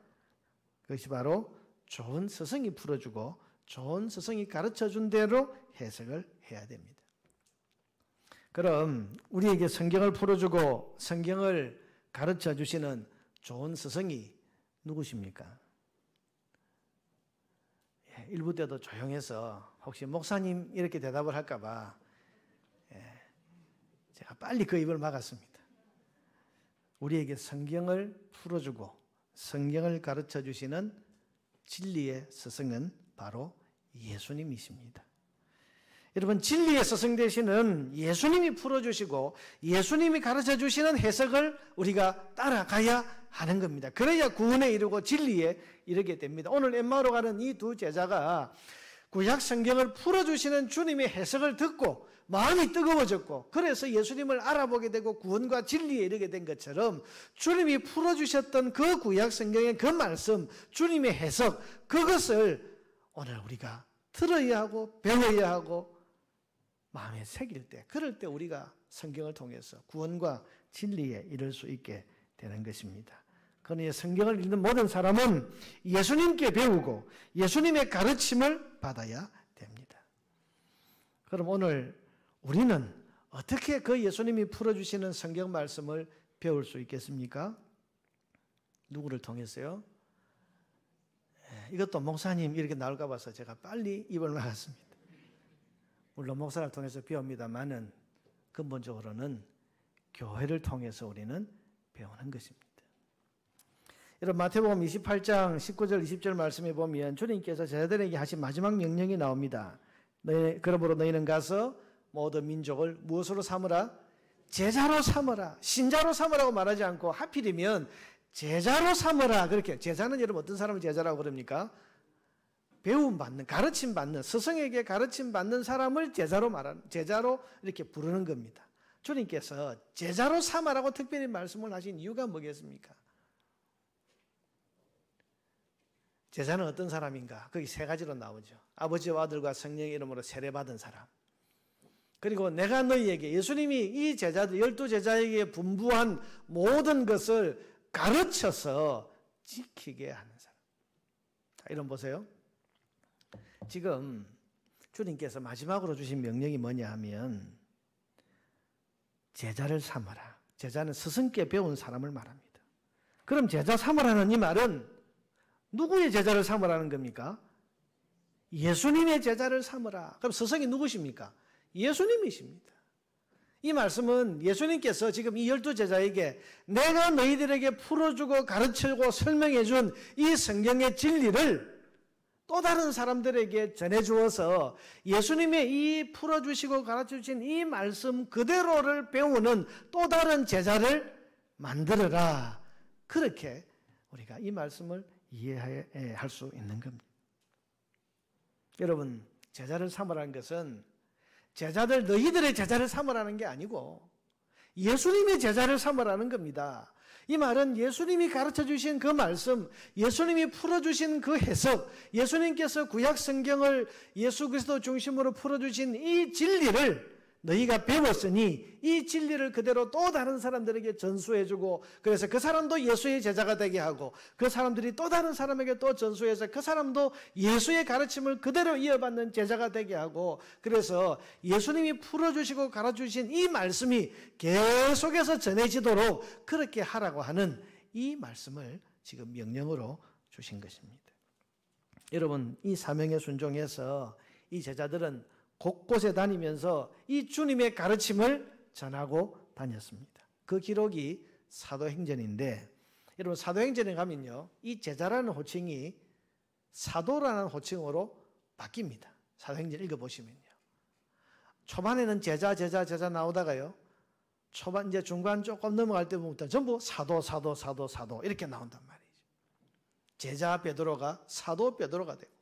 S1: 그것이 바로 좋은 스승이 풀어주고 좋은 스승이 가르쳐준 대로 해석을 해야 됩니다. 그럼 우리에게 성경을 풀어주고 성경을 가르쳐주시는 좋은 스승이 누구십니까? 일부 때도 조용해서 혹시 목사님 이렇게 대답을 할까 봐 제가 빨리 그 입을 막았습니다. 우리에게 성경을 풀어주고 성경을 가르쳐 주시는 진리의 스승은 바로 예수님이십니다. 여러분 진리의 스승 되시는 예수님이 풀어주시고 예수님이 가르쳐 주시는 해석을 우리가 따라가야 하는 겁니다. 그래야 구원에 이르고 진리에 이르게 됩니다. 오늘 엠마오로 가는 이 두 제자가 구약 성경을 풀어주시는 주님의 해석을 듣고 마음이 뜨거워졌고 그래서 예수님을 알아보게 되고 구원과 진리에 이르게 된 것처럼 주님이 풀어주셨던 그 구약 성경의 그 말씀, 주님의 해석, 그것을 오늘 우리가 들어야 하고 배워야 하고 마음에 새길 때, 그럴 때 우리가 성경을 통해서 구원과 진리에 이를 수 있게 되는 것입니다. 그러니 성경을 읽는 모든 사람은 예수님께 배우고 예수님의 가르침을 받아야 됩니다. 그럼 오늘 우리는 어떻게 그 예수님이 풀어주시는 성경 말씀을 배울 수 있겠습니까? 누구를 통해서요? 이것도 목사님 이렇게 나올까 봐서 제가 빨리 입을 막았습니다. 물론 목사를 통해서 배웁니다만은 근본적으로는 교회를 통해서 우리는 배우는 것입니다. 여러분 마태복음 28장 19절 20절 말씀에 보면 주님께서 제자들에게 하신 마지막 명령이 나옵니다. 그러므로 너희는 가서 모든 민족을 무엇으로 삼으라? 제자로 삼으라. 신자로 삼으라고 말하지 않고 하필이면 제자로 삼으라. 그렇게. 제자는 여러분 어떤 사람을 제자라고 그럽니까? 배움받는, 가르침받는, 스승에게 가르침받는 사람을 제자로 이렇게 부르는 겁니다. 주님께서 제자로 삼으라고 특별히 말씀을 하신 이유가 뭐겠습니까? 제자는 어떤 사람인가? 거기 세 가지로 나오죠. 아버지와 아들과 성령의 이름으로 세례받은 사람. 그리고 내가 너희에게, 예수님이 이 제자들, 12제자에게 분부한 모든 것을 가르쳐서 지키게 하는 사람. 자, 이런 보세요. 지금 주님께서 마지막으로 주신 명령이 뭐냐 하면 제자를 삼으라. 제자는 스승께 배운 사람을 말합니다. 그럼 제자 삼으라는 이 말은 누구의 제자를 삼으라는 겁니까? 예수님의 제자를 삼으라. 그럼 스승이 누구십니까? 예수님이십니다. 이 말씀은 예수님께서 지금 이 12제자에게 내가 너희들에게 풀어주고 가르치고 설명해준 이 성경의 진리를 또 다른 사람들에게 전해주어서 예수님의 이 풀어주시고 가르쳐주신 이 말씀 그대로를 배우는 또 다른 제자를 만들어라. 그렇게 우리가 이 말씀을 이해할 수 있는 겁니다. 여러분, 제자를 삼으라는 것은 제자들, 너희들의 제자를 삼으라는 게 아니고 예수님의 제자를 삼으라는 겁니다. 이 말은 예수님이 가르쳐 주신 그 말씀, 예수님이 풀어주신 그 해석, 예수님께서 구약 성경을 예수 그리스도 중심으로 풀어주신 이 진리를 너희가 배웠으니 이 진리를 그대로 또 다른 사람들에게 전수해주고, 그래서 그 사람도 예수의 제자가 되게 하고 그 사람들이 또 다른 사람에게 또 전수해서 그 사람도 예수의 가르침을 그대로 이어받는 제자가 되게 하고, 그래서 예수님이 풀어주시고 가르쳐주신 이 말씀이 계속해서 전해지도록 그렇게 하라고 하는 이 말씀을 지금 명령으로 주신 것입니다. 여러분, 이 사명에 순종해서 이 제자들은 곳곳에 다니면서 이 주님의 가르침을 전하고 다녔습니다. 그 기록이 사도행전인데, 여러분 사도행전에 가면요, 이 제자라는 호칭이 사도라는 호칭으로 바뀝니다. 사도행전 읽어보시면요, 초반에는 제자 나오다가요, 초반 이제 중간 조금 넘어갈 때부터 전부 사도 이렇게 나온단 말이죠. 제자 베드로가 사도 베드로가 되고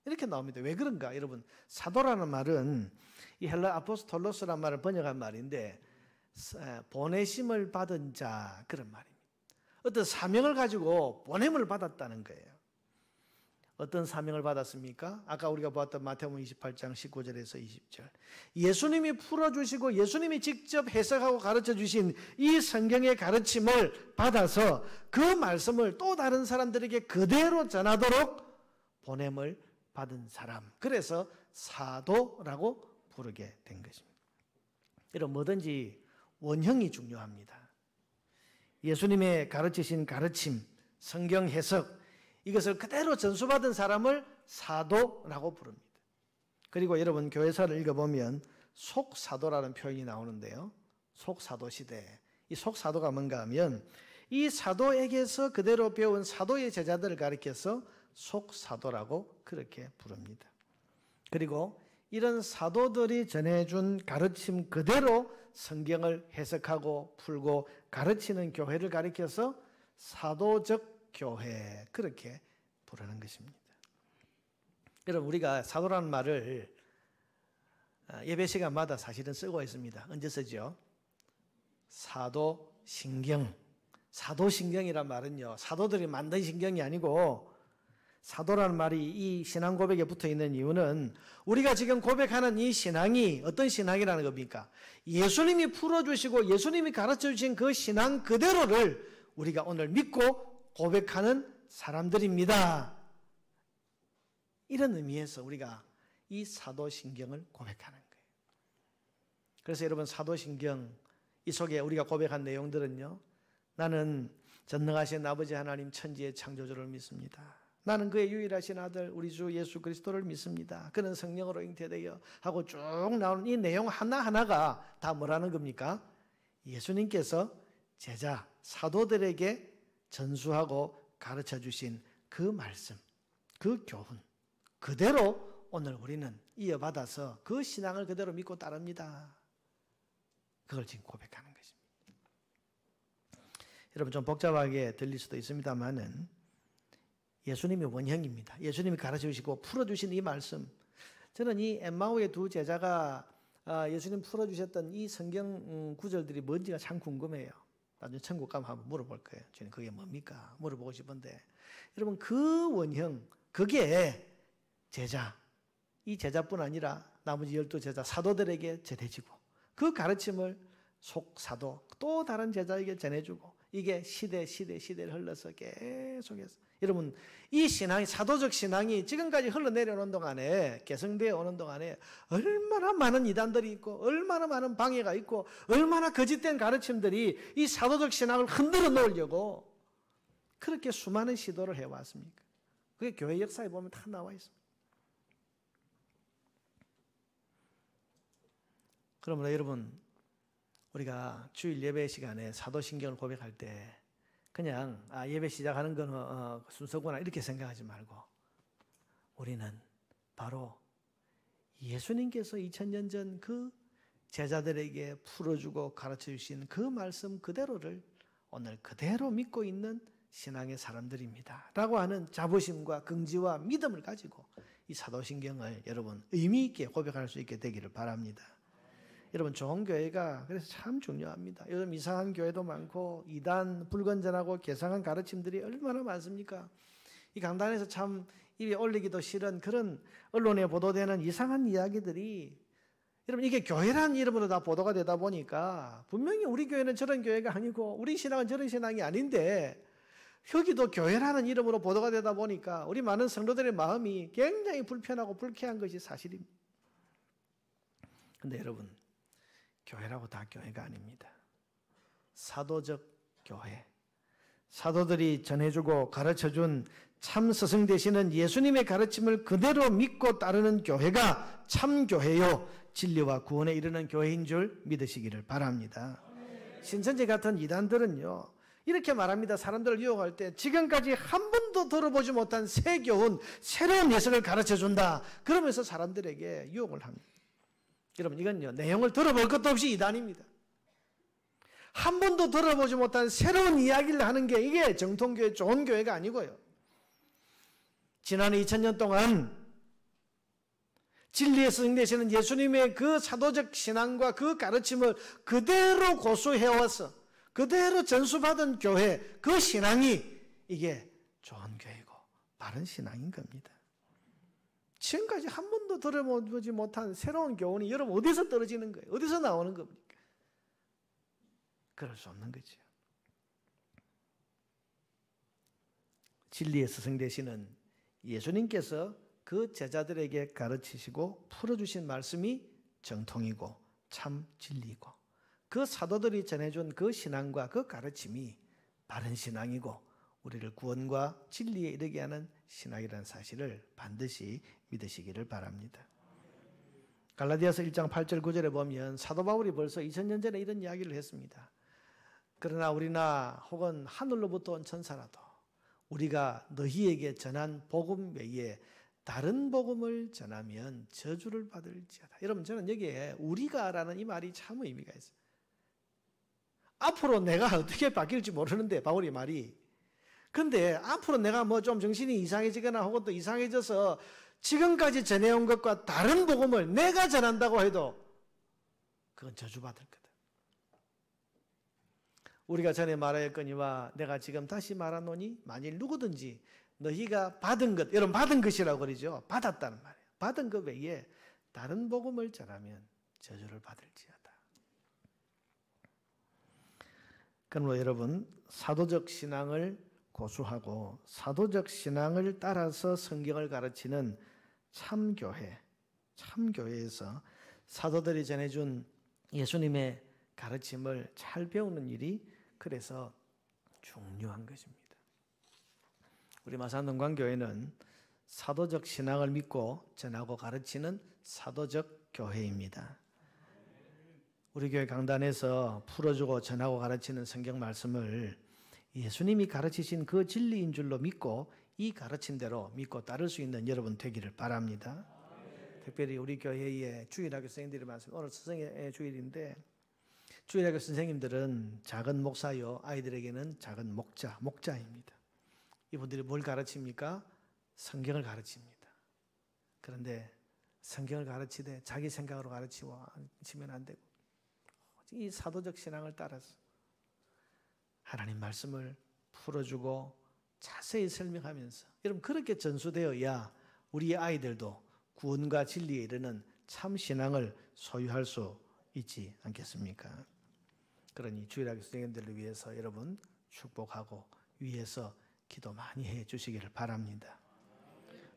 S1: 이렇게 나옵니다. 왜 그런가? 여러분, 사도라는 말은 이 헬라 아포스톨로스라는 말을 번역한 말인데 보내심을 받은 자, 그런 말입니다. 어떤 사명을 가지고 보냄을 받았다는 거예요. 어떤 사명을 받았습니까? 아까 우리가 보았던 마태복음 28장 19절에서 20절. 예수님이 풀어주시고 예수님이 직접 해석하고 가르쳐주신 이 성경의 가르침을 받아서 그 말씀을 또 다른 사람들에게 그대로 전하도록 보냄을 받은 사람. 그래서 사도라고 부르게 된 것입니다. 여러분, 뭐든지 원형이 중요합니다. 예수님의 가르치신 가르침, 성경 해석, 이것을 그대로 전수받은 사람을 사도라고 부릅니다. 그리고 여러분, 교회사를 읽어보면 속사도라는 표현이 나오는데요, 속사도 시대. 이 속사도가 뭔가 하면 이 사도에게서 그대로 배운 사도의 제자들을 가리켜서 속사도라고 그렇게 부릅니다. 그리고 이런 사도들이 전해준 가르침 그대로 성경을 해석하고 풀고 가르치는 교회를 가리켜서 사도적 교회, 그렇게 부르는 것입니다. 여러분, 우리가 사도라는 말을 예배 시간마다 사실은 쓰고 있습니다. 언제 쓰죠? 사도신경. 사도신경이란 말은요, 사도들이 만든 신경이 아니고, 사도라는 말이 이 신앙 고백에 붙어 있는 이유는 우리가 지금 고백하는 이 신앙이 어떤 신앙이라는 겁니까? 예수님이 풀어주시고 예수님이 가르쳐주신 그 신앙 그대로를 우리가 오늘 믿고 고백하는 사람들입니다. 이런 의미에서 우리가 이 사도신경을 고백하는 거예요. 그래서 여러분, 사도신경 이 속에 우리가 고백한 내용들은요, 나는 전능하신 아버지 하나님 천지의 창조주를 믿습니다. 나는 그의 유일하신 아들 우리 주 예수 그리스도를 믿습니다. 그는 성령으로 잉태되어 하고 쭉 나오는 이 내용 하나하나가 다 뭐라는 겁니까? 예수님께서 제자, 사도들에게 전수하고 가르쳐 주신 그 말씀, 그 교훈 그대로 오늘 우리는 이어받아서 그 신앙을 그대로 믿고 따릅니다. 그걸 지금 고백하는 것입니다. 여러분 좀 복잡하게 들릴 수도 있습니다만은 예수님이 원형입니다. 예수님이 가르쳐 주시고 풀어주신 이 말씀, 저는 이 엠마오의 두 제자가 예수님 풀어주셨던 이 성경 구절들이 뭔지가 참 궁금해요. 나중에 천국 가면 한번 물어볼 거예요. 저는 그게 뭡니까? 물어보고 싶은데 여러분 그 원형, 그게 제자, 이 제자뿐 아니라 나머지 12제자 사도들에게 전해지고 그 가르침을 속사도 또 다른 제자에게 전해주고 이게 시대를 흘러서 계속해서 여러분 이 신앙이 사도적 신앙이 지금까지 흘러내려오는 동안에 개성되어 오는 동안에 얼마나 많은 이단들이 있고 얼마나 많은 방해가 있고 얼마나 거짓된 가르침들이 이 사도적 신앙을 흔들어 놓으려고 그렇게 수많은 시도를 해왔습니까? 그게 교회 역사에 보면 다 나와 있습니다. 그러므로 여러분 우리가 주일 예배 시간에 사도신경을 고백할 때 그냥 예배 시작하는 건 순서구나 이렇게 생각하지 말고 우리는 바로 예수님께서 2000년 전 그 제자들에게 풀어주고 가르쳐 주신 그 말씀 그대로를 오늘 그대로 믿고 있는 신앙의 사람들입니다 라고 하는 자부심과 긍지와 믿음을 가지고 이 사도신경을 여러분 의미 있게 고백할 수 있게 되기를 바랍니다. 여러분 좋은 교회가 그래서 참 중요합니다. 요즘 이상한 교회도 많고 이단 불건전하고 개상한 가르침들이 얼마나 많습니까? 이 강단에서 참 입에 올리기도 싫은 그런 언론에 보도되는 이상한 이야기들이 여러분 이게 교회라는 이름으로 다 보도가 되다 보니까 분명히 우리 교회는 저런 교회가 아니고 우리 신앙은 저런 신앙이 아닌데 여기도 교회라는 이름으로 보도가 되다 보니까 우리 많은 성도들의 마음이 굉장히 불편하고 불쾌한 것이 사실입니다. 그런데 여러분 교회라고 다 교회가 아닙니다. 사도적 교회, 사도들이 전해주고 가르쳐준 참 스승 되시는 예수님의 가르침을 그대로 믿고 따르는 교회가 참 교회요 진리와 구원에 이르는 교회인 줄 믿으시기를 바랍니다. 신천지 같은 이단들은요 이렇게 말합니다. 사람들을 유혹할 때 지금까지 한 번도 들어보지 못한 새 교훈, 새로운 예수를 가르쳐준다. 그러면서 사람들에게 유혹을 합니다. 여러분 이건요 내용을 들어볼 것도 없이 이단입니다. 한 번도 들어보지 못한 새로운 이야기를 하는 게 이게 정통교회 좋은 교회가 아니고요. 지난 2000년 동안 진리의 스승 되시는 예수님의 그 사도적 신앙과 그 가르침을 그대로 고수해와서 그대로 전수받은 교회, 그 신앙이 이게 좋은 교회고 바른 신앙인 겁니다. 지금까지 한 번도 들어보지 못한 새로운 교훈이 여러분 어디서 떨어지는 거예요? 어디서 나오는 겁니까? 그럴 수 없는 거죠. 진리의 스승 되시는 예수님께서 그 제자들에게 가르치시고 풀어주신 말씀이 정통이고 참 진리고 그 사도들이 전해준 그 신앙과 그 가르침이 바른 신앙이고 우리를 구원과 진리에 이르게 하는 신앙이라는 사실을 반드시 믿으시기를 바랍니다. 갈라디아서 1장 8절 9절에 보면 사도 바울이 벌써 2000년 전에 이런 이야기를 했습니다. 그러나 우리나 혹은 하늘로부터 온 천사라도 우리가 너희에게 전한 복음 외에 다른 복음을 전하면 저주를 받을지어다. 여러분 저는 여기에 우리가라는 이 말이 참 의미가 있어요. 앞으로 내가 어떻게 바뀔지 모르는데 바울이 말이 근데 앞으로 내가 뭐 좀 정신이 이상해지거나 혹은 또 이상해져서 지금까지 전해온 것과 다른 복음을 내가 전한다고 해도 그건 저주받을 거다. 우리가 전에 말하였거니와 내가 지금 다시 말하노니 만일 누구든지 너희가 받은 것, 여러분 받은 것이라고 그러죠. 받았다는 말이에요. 받은 것 외에 다른 복음을 전하면 저주를 받을지어다. 그러므로 여러분 사도적 신앙을 고수하고 사도적 신앙을 따라서 성경을 가르치는 참교회, 참교회에서 사도들이 전해준 예수님의 가르침을 잘 배우는 일이 그래서 중요한 것입니다. 우리 마산동광교회는 사도적 신앙을 믿고 전하고 가르치는 사도적 교회입니다. 우리 교회 강단에서 풀어주고 전하고 가르치는 성경 말씀을 예수님이 가르치신 그 진리인 줄로 믿고 이 가르침대로 믿고 따를 수 있는 여러분 되기를 바랍니다. 특별히 우리 교회의 주일학교 선생님들이 많습니다. 오늘 스승의 주일인데 주일학교 선생님들은 작은 목사요, 아이들에게는 작은 목자입니다. 이분들이 뭘 가르칩니까? 성경을 가르칩니다. 그런데 성경을 가르치되 자기 생각으로 가르치면 안 되고 이 사도적 신앙을 따라서 하나님 말씀을 풀어주고 자세히 설명하면서 여러분 그렇게 전수되어야 우리 아이들도 구원과 진리에 이르는 참 신앙을 소유할 수 있지 않겠습니까? 그러니 주일학교 선생님들을 위해서 여러분 축복하고 위해서 기도 많이 해 주시기를 바랍니다.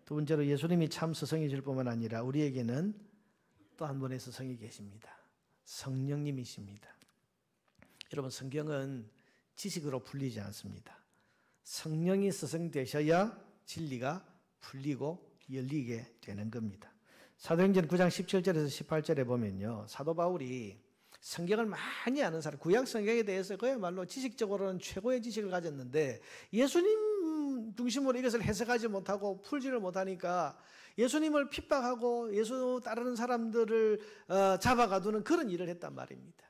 S1: 두 번째로 예수님이 참 스승이실 뿐만 아니라 우리에게는 또 한 분의 스승이 계십니다. 성령님이십니다. 여러분 성경은 지식으로 풀리지 않습니다. 성령이 스승 되셔야 진리가 풀리고 열리게 되는 겁니다. 사도행전 9장 17절에서 18절에 보면요. 사도 바울이 성경을 많이 아는 사람, 구약 성경에 대해서 그야말로 지식적으로는 최고의 지식을 가졌는데 예수님 중심으로 이것을 해석하지 못하고 풀지를 못하니까 예수님을 핍박하고 예수 따르는 사람들을 잡아가두는 그런 일을 했단 말입니다.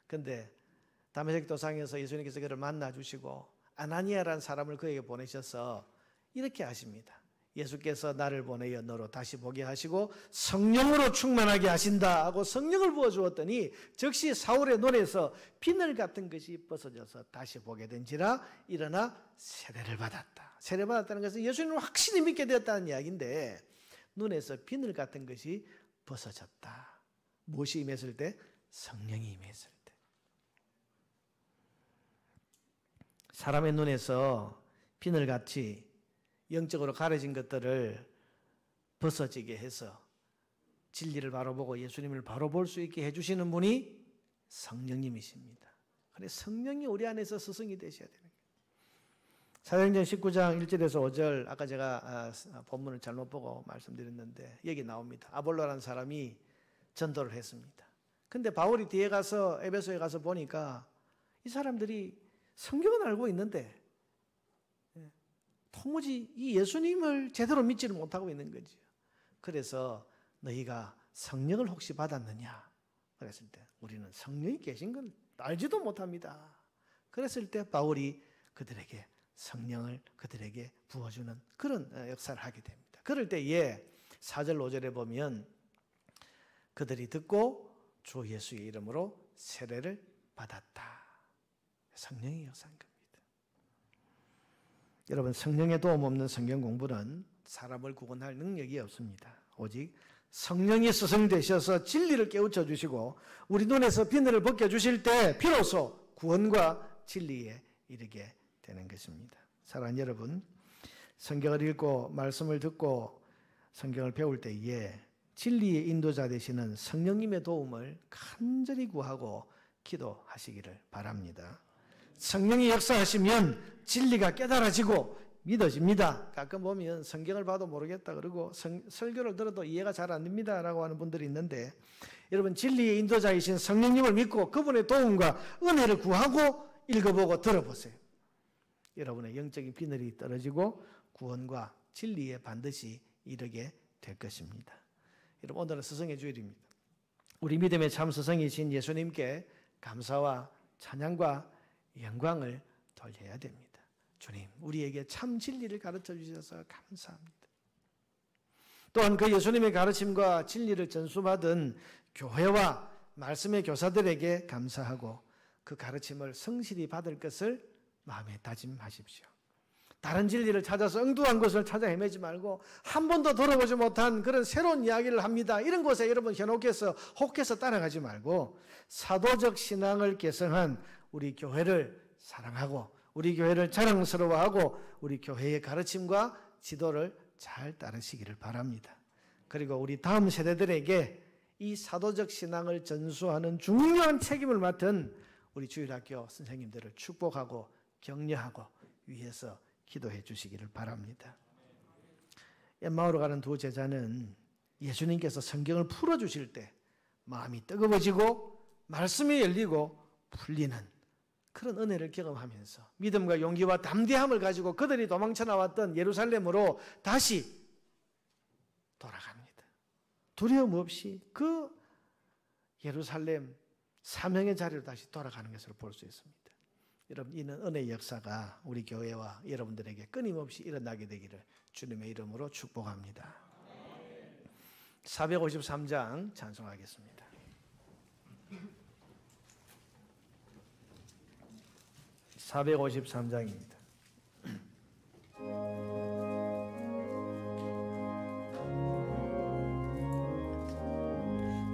S1: 그런데 다메섹 도상에서 예수님께서 그를 만나 주시고 아나니아라는 사람을 그에게 보내셔서 이렇게 하십니다. 예수께서 나를 보내어 너로 다시 보게 하시고 성령으로 충만하게 하신다 하고 성령을 부어주었더니 즉시 사울의 눈에서 비늘 같은 것이 벗어져서 다시 보게 된지라 일어나 세례를 받았다. 세례받았다는 것은 예수님을 확실히 믿게 되었다는 이야기인데 눈에서 비늘 같은 것이 벗어졌다. 무엇이 임했을 때? 성령이 임했을 때. 사람의 눈에서 비늘같이 영적으로 가려진 것들을 벗어지게 해서 진리를 바로 보고 예수님을 바로 볼 수 있게 해주시는 분이 성령님이십니다. 그래서 성령이 우리 안에서 스승이 되셔야 되는 거예요. 사도행전 19장 1절에서 5절 아까 제가 본문을 잘못 보고 말씀드렸는데 여기 나옵니다. 아볼로라는 사람이 전도를 했습니다. 근데 바울이 뒤에 가서 에베소에 가서 보니까 이 사람들이 성경은 알고 있는데 도무지 이 예수님을 제대로 믿지를 못하고 있는 거죠. 그래서 너희가 성령을 혹시 받았느냐? 그랬을 때 우리는 성령이 계신 건 알지도 못합니다. 그랬을 때 바울이 그들에게 성령을 그들에게 부어주는 그런 역사를 하게 됩니다. 그럴 때에 4절 5절에 보면 그들이 듣고 주 예수의 이름으로 세례를 받았다. 성령이 역사한 겁니다. 여러분 성령의 도움 없는 성경 공부는 사람을 구원할 능력이 없습니다. 오직 성령이 스승 되셔서 진리를 깨우쳐 주시고 우리 눈에서 비늘을 벗겨 주실 때 비로소 구원과 진리에 이르게 되는 것입니다. 사랑하는 여러분, 성경을 읽고 말씀을 듣고 성경을 배울 때에 진리의 인도자 되시는 성령님의 도움을 간절히 구하고 기도하시기를 바랍니다. 성령이 역사하시면 진리가 깨달아지고 믿어집니다. 가끔 보면 성경을 봐도 모르겠다 그러고 설교를 들어도 이해가 잘 안 됩니다 라고 하는 분들이 있는데 여러분 진리의 인도자이신 성령님을 믿고 그분의 도움과 은혜를 구하고 읽어보고 들어보세요. 여러분의 영적인 비늘이 떨어지고 구원과 진리에 반드시 이르게 될 것입니다. 여러분 오늘은 스승의 주일입니다. 우리 믿음의 참 스승이신 예수님께 감사와 찬양과 영광을 돌려야 됩니다. 주님, 우리에게 참 진리를 가르쳐 주셔서 감사합니다. 또한 그 예수님의 가르침과 진리를 전수받은 교회와 말씀의 교사들에게 감사하고 그 가르침을 성실히 받을 것을 마음에 다짐하십시오. 다른 진리를 찾아서 엉뚱한 것을 찾아 헤매지 말고 한 번도 들어보지 못한 그런 새로운 이야기를 합니다. 이런 곳에 여러분 혹해서 따라가지 말고 사도적 신앙을 개성한 우리 교회를 사랑하고 우리 교회를 자랑스러워하고 우리 교회의 가르침과 지도를 잘 따르시기를 바랍니다. 그리고 우리 다음 세대들에게 이 사도적 신앙을 전수하는 중요한 책임을 맡은 우리 주일학교 선생님들을 축복하고 격려하고 위해서 기도해 주시기를 바랍니다. 엠마오로 가는 두 제자는 예수님께서 성경을 풀어주실 때 마음이 뜨거워지고 말씀이 열리고 풀리는 그런 은혜를 경험하면서 믿음과 용기와 담대함을 가지고 그들이 도망쳐 나왔던 예루살렘으로 다시 돌아갑니다. 두려움 없이 그 예루살렘 사명의 자리로 다시 돌아가는 것을 볼 수 있습니다. 여러분, 이는 은혜의 역사가 우리 교회와 여러분들에게 끊임없이 일어나게 되기를 주님의 이름으로 축복합니다. 453장 찬송하겠습니다. (453장입니다)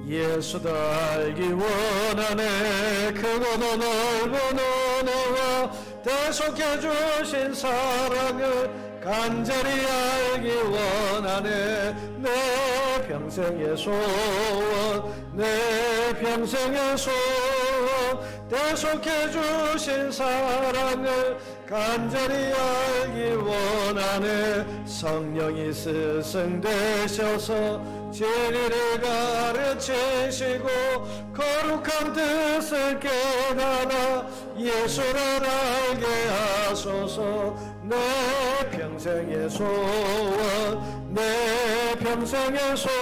S1: 예수도 알기 원하네. 크고도 넓은 은혜와 대속해 주신 사랑을 간절히 알기 원하네. 내 평생의 소원, 내 평생의 소원, 대속해 주신 사랑을 간절히 알기 원하네. 성령이 스승되셔서 진리를 가르치시고 거룩한 뜻을 깨달아 예수를 알게 하소서. 내 평생의 소원, 내 평생의 소원,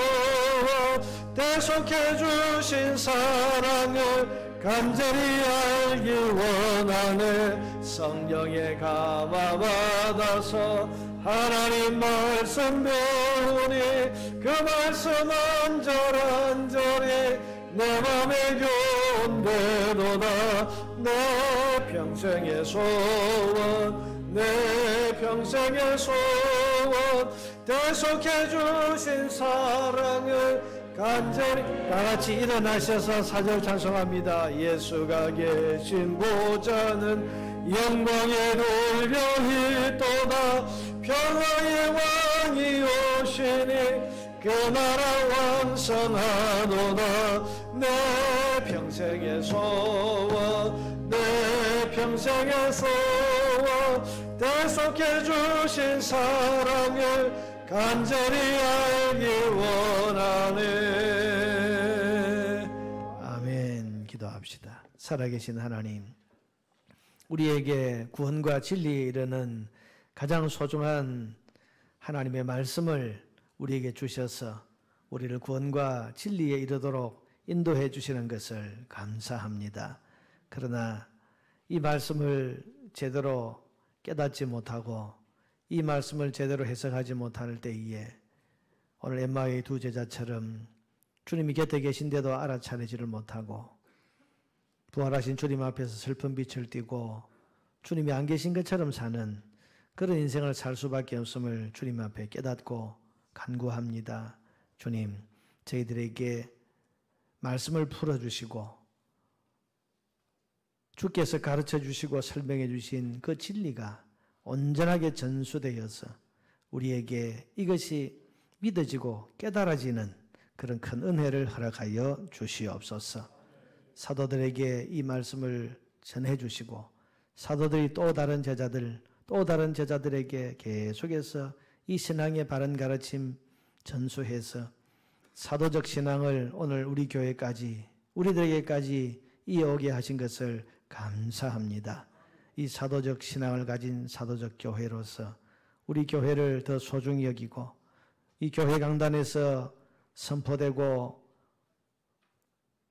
S1: 대속해 주신 사랑을 간절히 알기 원하네. 성령의 감화 받아서 하나님 말씀 배우니 그 말씀 한절한절이 내 맘에 교훈되도다. 내 평생의 소원, 내 평생의 소원, 대속해 주신 사랑을 간절히. 다같이 일어나셔서 사절 찬송합니다. 예수가 계신 보좌는 영광에 돌려 있도다. 평화의 왕이 오시니 그 나라 왕성하도다. 내 평생의 소원, 내 평생의 소원, 대속해 주신 사랑을 간절히 알기 원하네. 아멘. 기도합시다. 살아계신 하나님, 우리에게 구원과 진리에 이르는 가장 소중한 하나님의 말씀을 우리에게 주셔서 우리를 구원과 진리에 이르도록 인도해 주시는 것을 감사합니다. 그러나 이 말씀을 제대로 깨닫지 못하고 이 말씀을 제대로 해석하지 못할 때에 오늘 엠마오의 두 제자처럼 주님이 곁에 계신데도 알아차리지를 못하고 부활하신 주님 앞에서 슬픈 빛을 띠고 주님이 안 계신 것처럼 사는 그런 인생을 살 수밖에 없음을 주님 앞에 깨닫고 간구합니다. 주님, 저희들에게 말씀을 풀어주시고 주께서 가르쳐 주시고 설명해 주신 그 진리가 온전하게 전수되어서 우리에게 이것이 믿어지고 깨달아지는 그런 큰 은혜를 허락하여 주시옵소서. 사도들에게 이 말씀을 전해 주시고 사도들이 또 다른 제자들에게 계속해서 이 신앙의 바른 가르침 전수해서 사도적 신앙을 오늘 우리 교회까지 우리들에게까지 이어오게 하신 것을 감사합니다. 이 사도적 신앙을 가진 사도적 교회로서 우리 교회를 더 소중히 여기고 이 교회 강단에서 선포되고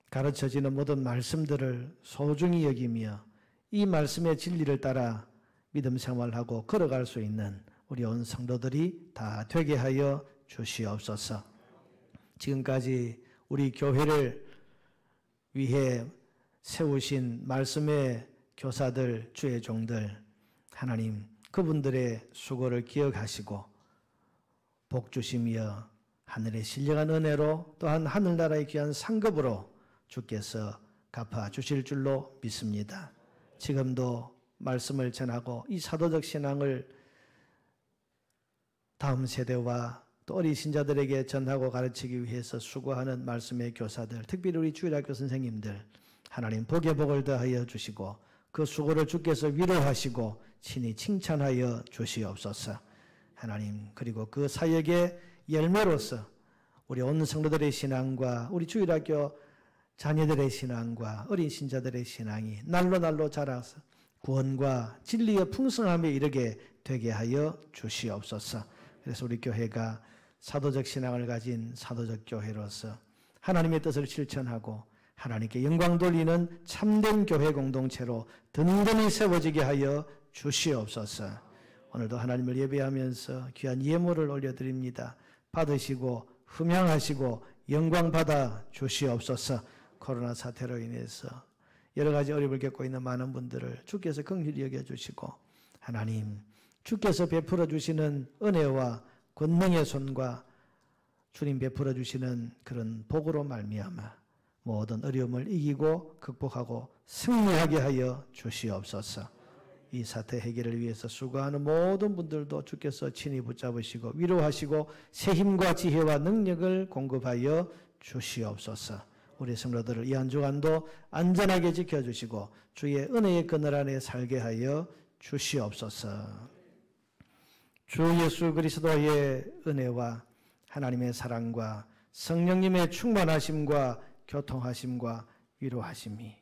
S1: 가르쳐지는 모든 말씀들을 소중히 여기며 이 말씀의 진리를 따라 믿음 생활하고 걸어갈 수 있는 우리 온 성도들이 다 되게 하여 주시옵소서. 지금까지 우리 교회를 위해 세우신 말씀의 교사들, 주의 종들, 하나님 그분들의 수고를 기억하시고 복 주시며 하늘의 신령한 은혜로 또한 하늘나라의 귀한 상급으로 주께서 갚아주실 줄로 믿습니다. 지금도 말씀을 전하고 이 사도적 신앙을 다음 세대와 또 어린 신자들에게 전하고 가르치기 위해서 수고하는 말씀의 교사들, 특별히 우리 주일학교 선생님들, 하나님 복의 복을 더하여 주시고 그 수고를 주께서 위로하시고 친히 칭찬하여 주시옵소서. 하나님, 그리고 그 사역의 열매로서 우리 온 성도들의 신앙과 우리 주일학교 자녀들의 신앙과 어린 신자들의 신앙이 날로 자라서 구원과 진리의 풍성함에 이르게 되게 하여 주시옵소서. 그래서 우리 교회가 사도적 신앙을 가진 사도적 교회로서 하나님의 뜻을 실천하고 하나님께 영광 돌리는 참된 교회 공동체로 든든히 세워지게 하여 주시옵소서. 오늘도 하나님을 예배하면서 귀한 예물을 올려드립니다. 받으시고 흠양하시고 영광 받아 주시옵소서. 코로나 사태로 인해서 여러 가지 어려움을 겪고 있는 많은 분들을 주께서 긍휼히 여겨주시고 하나님, 주께서 베풀어 주시는 은혜와 권능의 손과 주님 베풀어 주시는 그런 복으로 말미암아 모든 어려움을 이기고 극복하고 승리하게 하여 주시옵소서. 이 사태 해결을 위해서 수고하는 모든 분들도 주께서 친히 붙잡으시고 위로하시고 새 힘과 지혜와 능력을 공급하여 주시옵소서. 우리 성도들을 이 한 주간도 안전하게 지켜주시고 주의 은혜의 그늘 안에 살게 하여 주시옵소서. 주 예수 그리스도의 은혜와 하나님의 사랑과 성령님의 충만하심과 교통하심과 위로하심이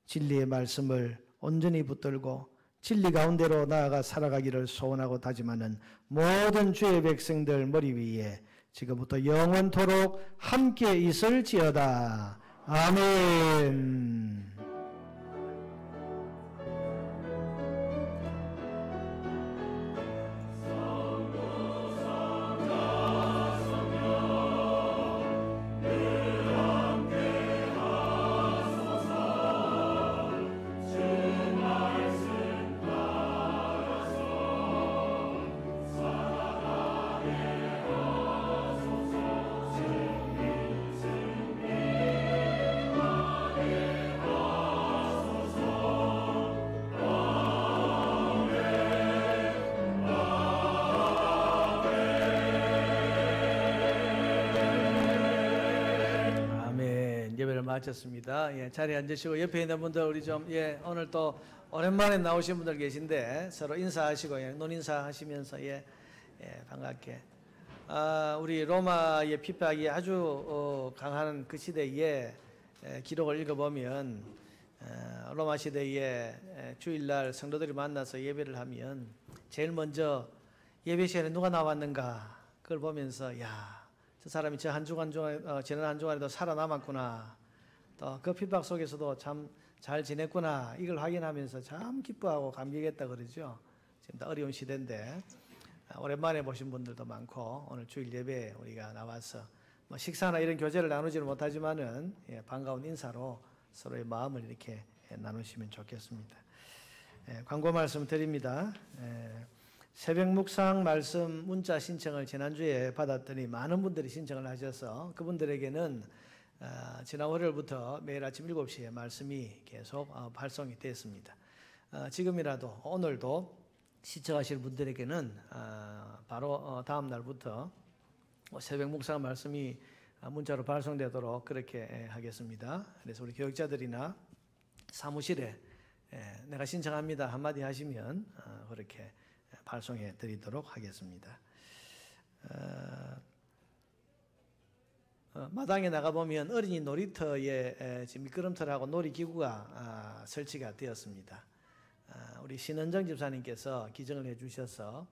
S1: 진리의 말씀을 온전히 붙들고 진리 가운데로 나아가 살아가기를 소원하고 다짐하는 모든 주의 백성들 머리 위에 지금부터 영원토록 함께 있을지어다. 아멘. 마쳤습니다. 예, 자리에 앉으시고 옆에 있는 분들 우리 좀 오늘 또 오랜만에 나오신 분들 계신데 서로 인사하시고 논인사 하시면서 반갑게 우리 로마의 핍박이 아주 강한 그 시대에 기록을 읽어보면 로마 시대에 주일날 성도들이 만나서 예배를 하면 제일 먼저 예배 시간에 누가 나왔는가 그걸 보면서 저 사람이 지난 한 주간에도 살아남았구나. 또 그 핍박 속에서도 참 잘 지냈구나. 이걸 확인하면서 참 기뻐하고 감격했다 그러죠. 지금 다 어려운 시대인데 오랜만에 보신 분들도 많고 오늘 주일 예배에 우리가 나와서 뭐 식사나 이런 교제를 나누지는 못하지만은 반가운 인사로 서로의 마음을 이렇게 나누시면 좋겠습니다. 광고 말씀 드립니다. 새벽 묵상 말씀 문자 신청을 지난주에 받았더니 많은 분들이 신청을 하셔서 그분들에게는 지난 월요일부터 매일 아침 7시에 말씀이 계속 발송이 됐습니다. 지금이라도 오늘도 시청하실 분들에게는 바로 다음 날부터 새벽 묵상 말씀이 문자로 발송되도록 그렇게 하겠습니다. 그래서 우리 교육자들이나 사무실에 내가 신청합니다 한마디 하시면 그렇게 발송해 드리도록 하겠습니다. 마당에 나가보면 어린이 놀이터에 지금 미끄럼틀하고 놀이기구가 설치가 되었습니다. 우리 신은정 집사님께서 기증을 해주셔서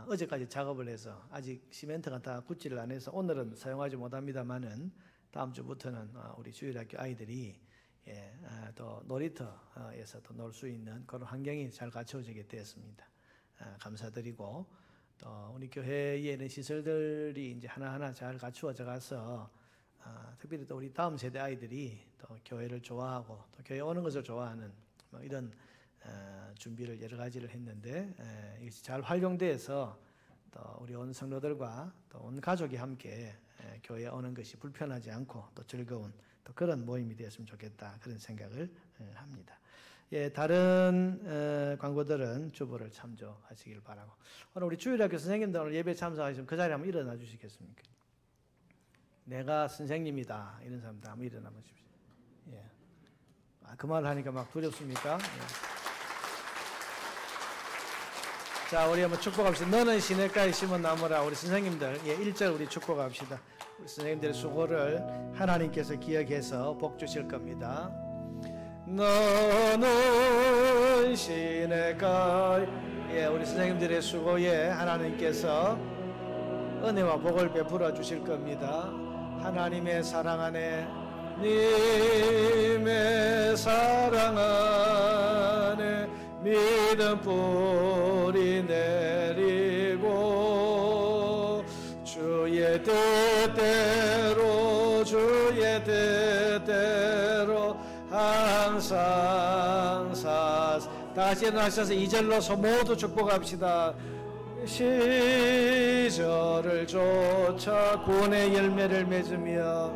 S1: 어제까지 작업을 해서 아직 시멘트가 다 굳지를 안 해서 오늘은 사용하지 못합니다만은 다음 주부터는 우리 주일학교 아이들이 또 놀이터에서 또 놀 수 있는 그런 환경이 잘 갖춰지게 되었습니다. 감사드리고 또 우리 교회에 있는 시설들이 이제 하나하나 잘 갖추어져 가서 특별히 또 우리 다음 세대 아이들이 또 교회를 좋아하고 또 교회 오는 것을 좋아하는 뭐 이런 준비를 여러 가지를 했는데 이것이 잘 활용돼서 또 우리 온 성도들과 또 온 가족이 함께 교회에 오는 것이 불편하지 않고 또 즐거운 또 그런 모임이 되었으면 좋겠다 그런 생각을 합니다. 다른 광고들은 주보를 참조하시길 바라고 오늘 우리 주일학교 선생님들 오늘 예배 참석하시면 그 자리에 한번 일어나 주시겠습니까? 내가 선생님이다 이런 사람들 한번 일어나 보십시오. 그 말을 하니까 막 두렵습니까? 자, 우리 한번 축복합시다. 너는 시냇가에 심은 나무라. 우리 선생님들, 1절 우리 축복합시다. 우리 선생님들의 수고를 하나님께서 기억해서 복 주실 겁니다. 너는 시냇가에, 우리 선생님들의 수고에 하나님께서 은혜와 복을 베풀어 주실 겁니다. 하나님의 사랑 안에, 님의 사랑 안에 믿음 뿌리 내리고 주의 뜻대로 항상 다시 일어나셔서 2절로서 모두 축복합시다. 시절을 쫓아 구원의 열매를 맺으며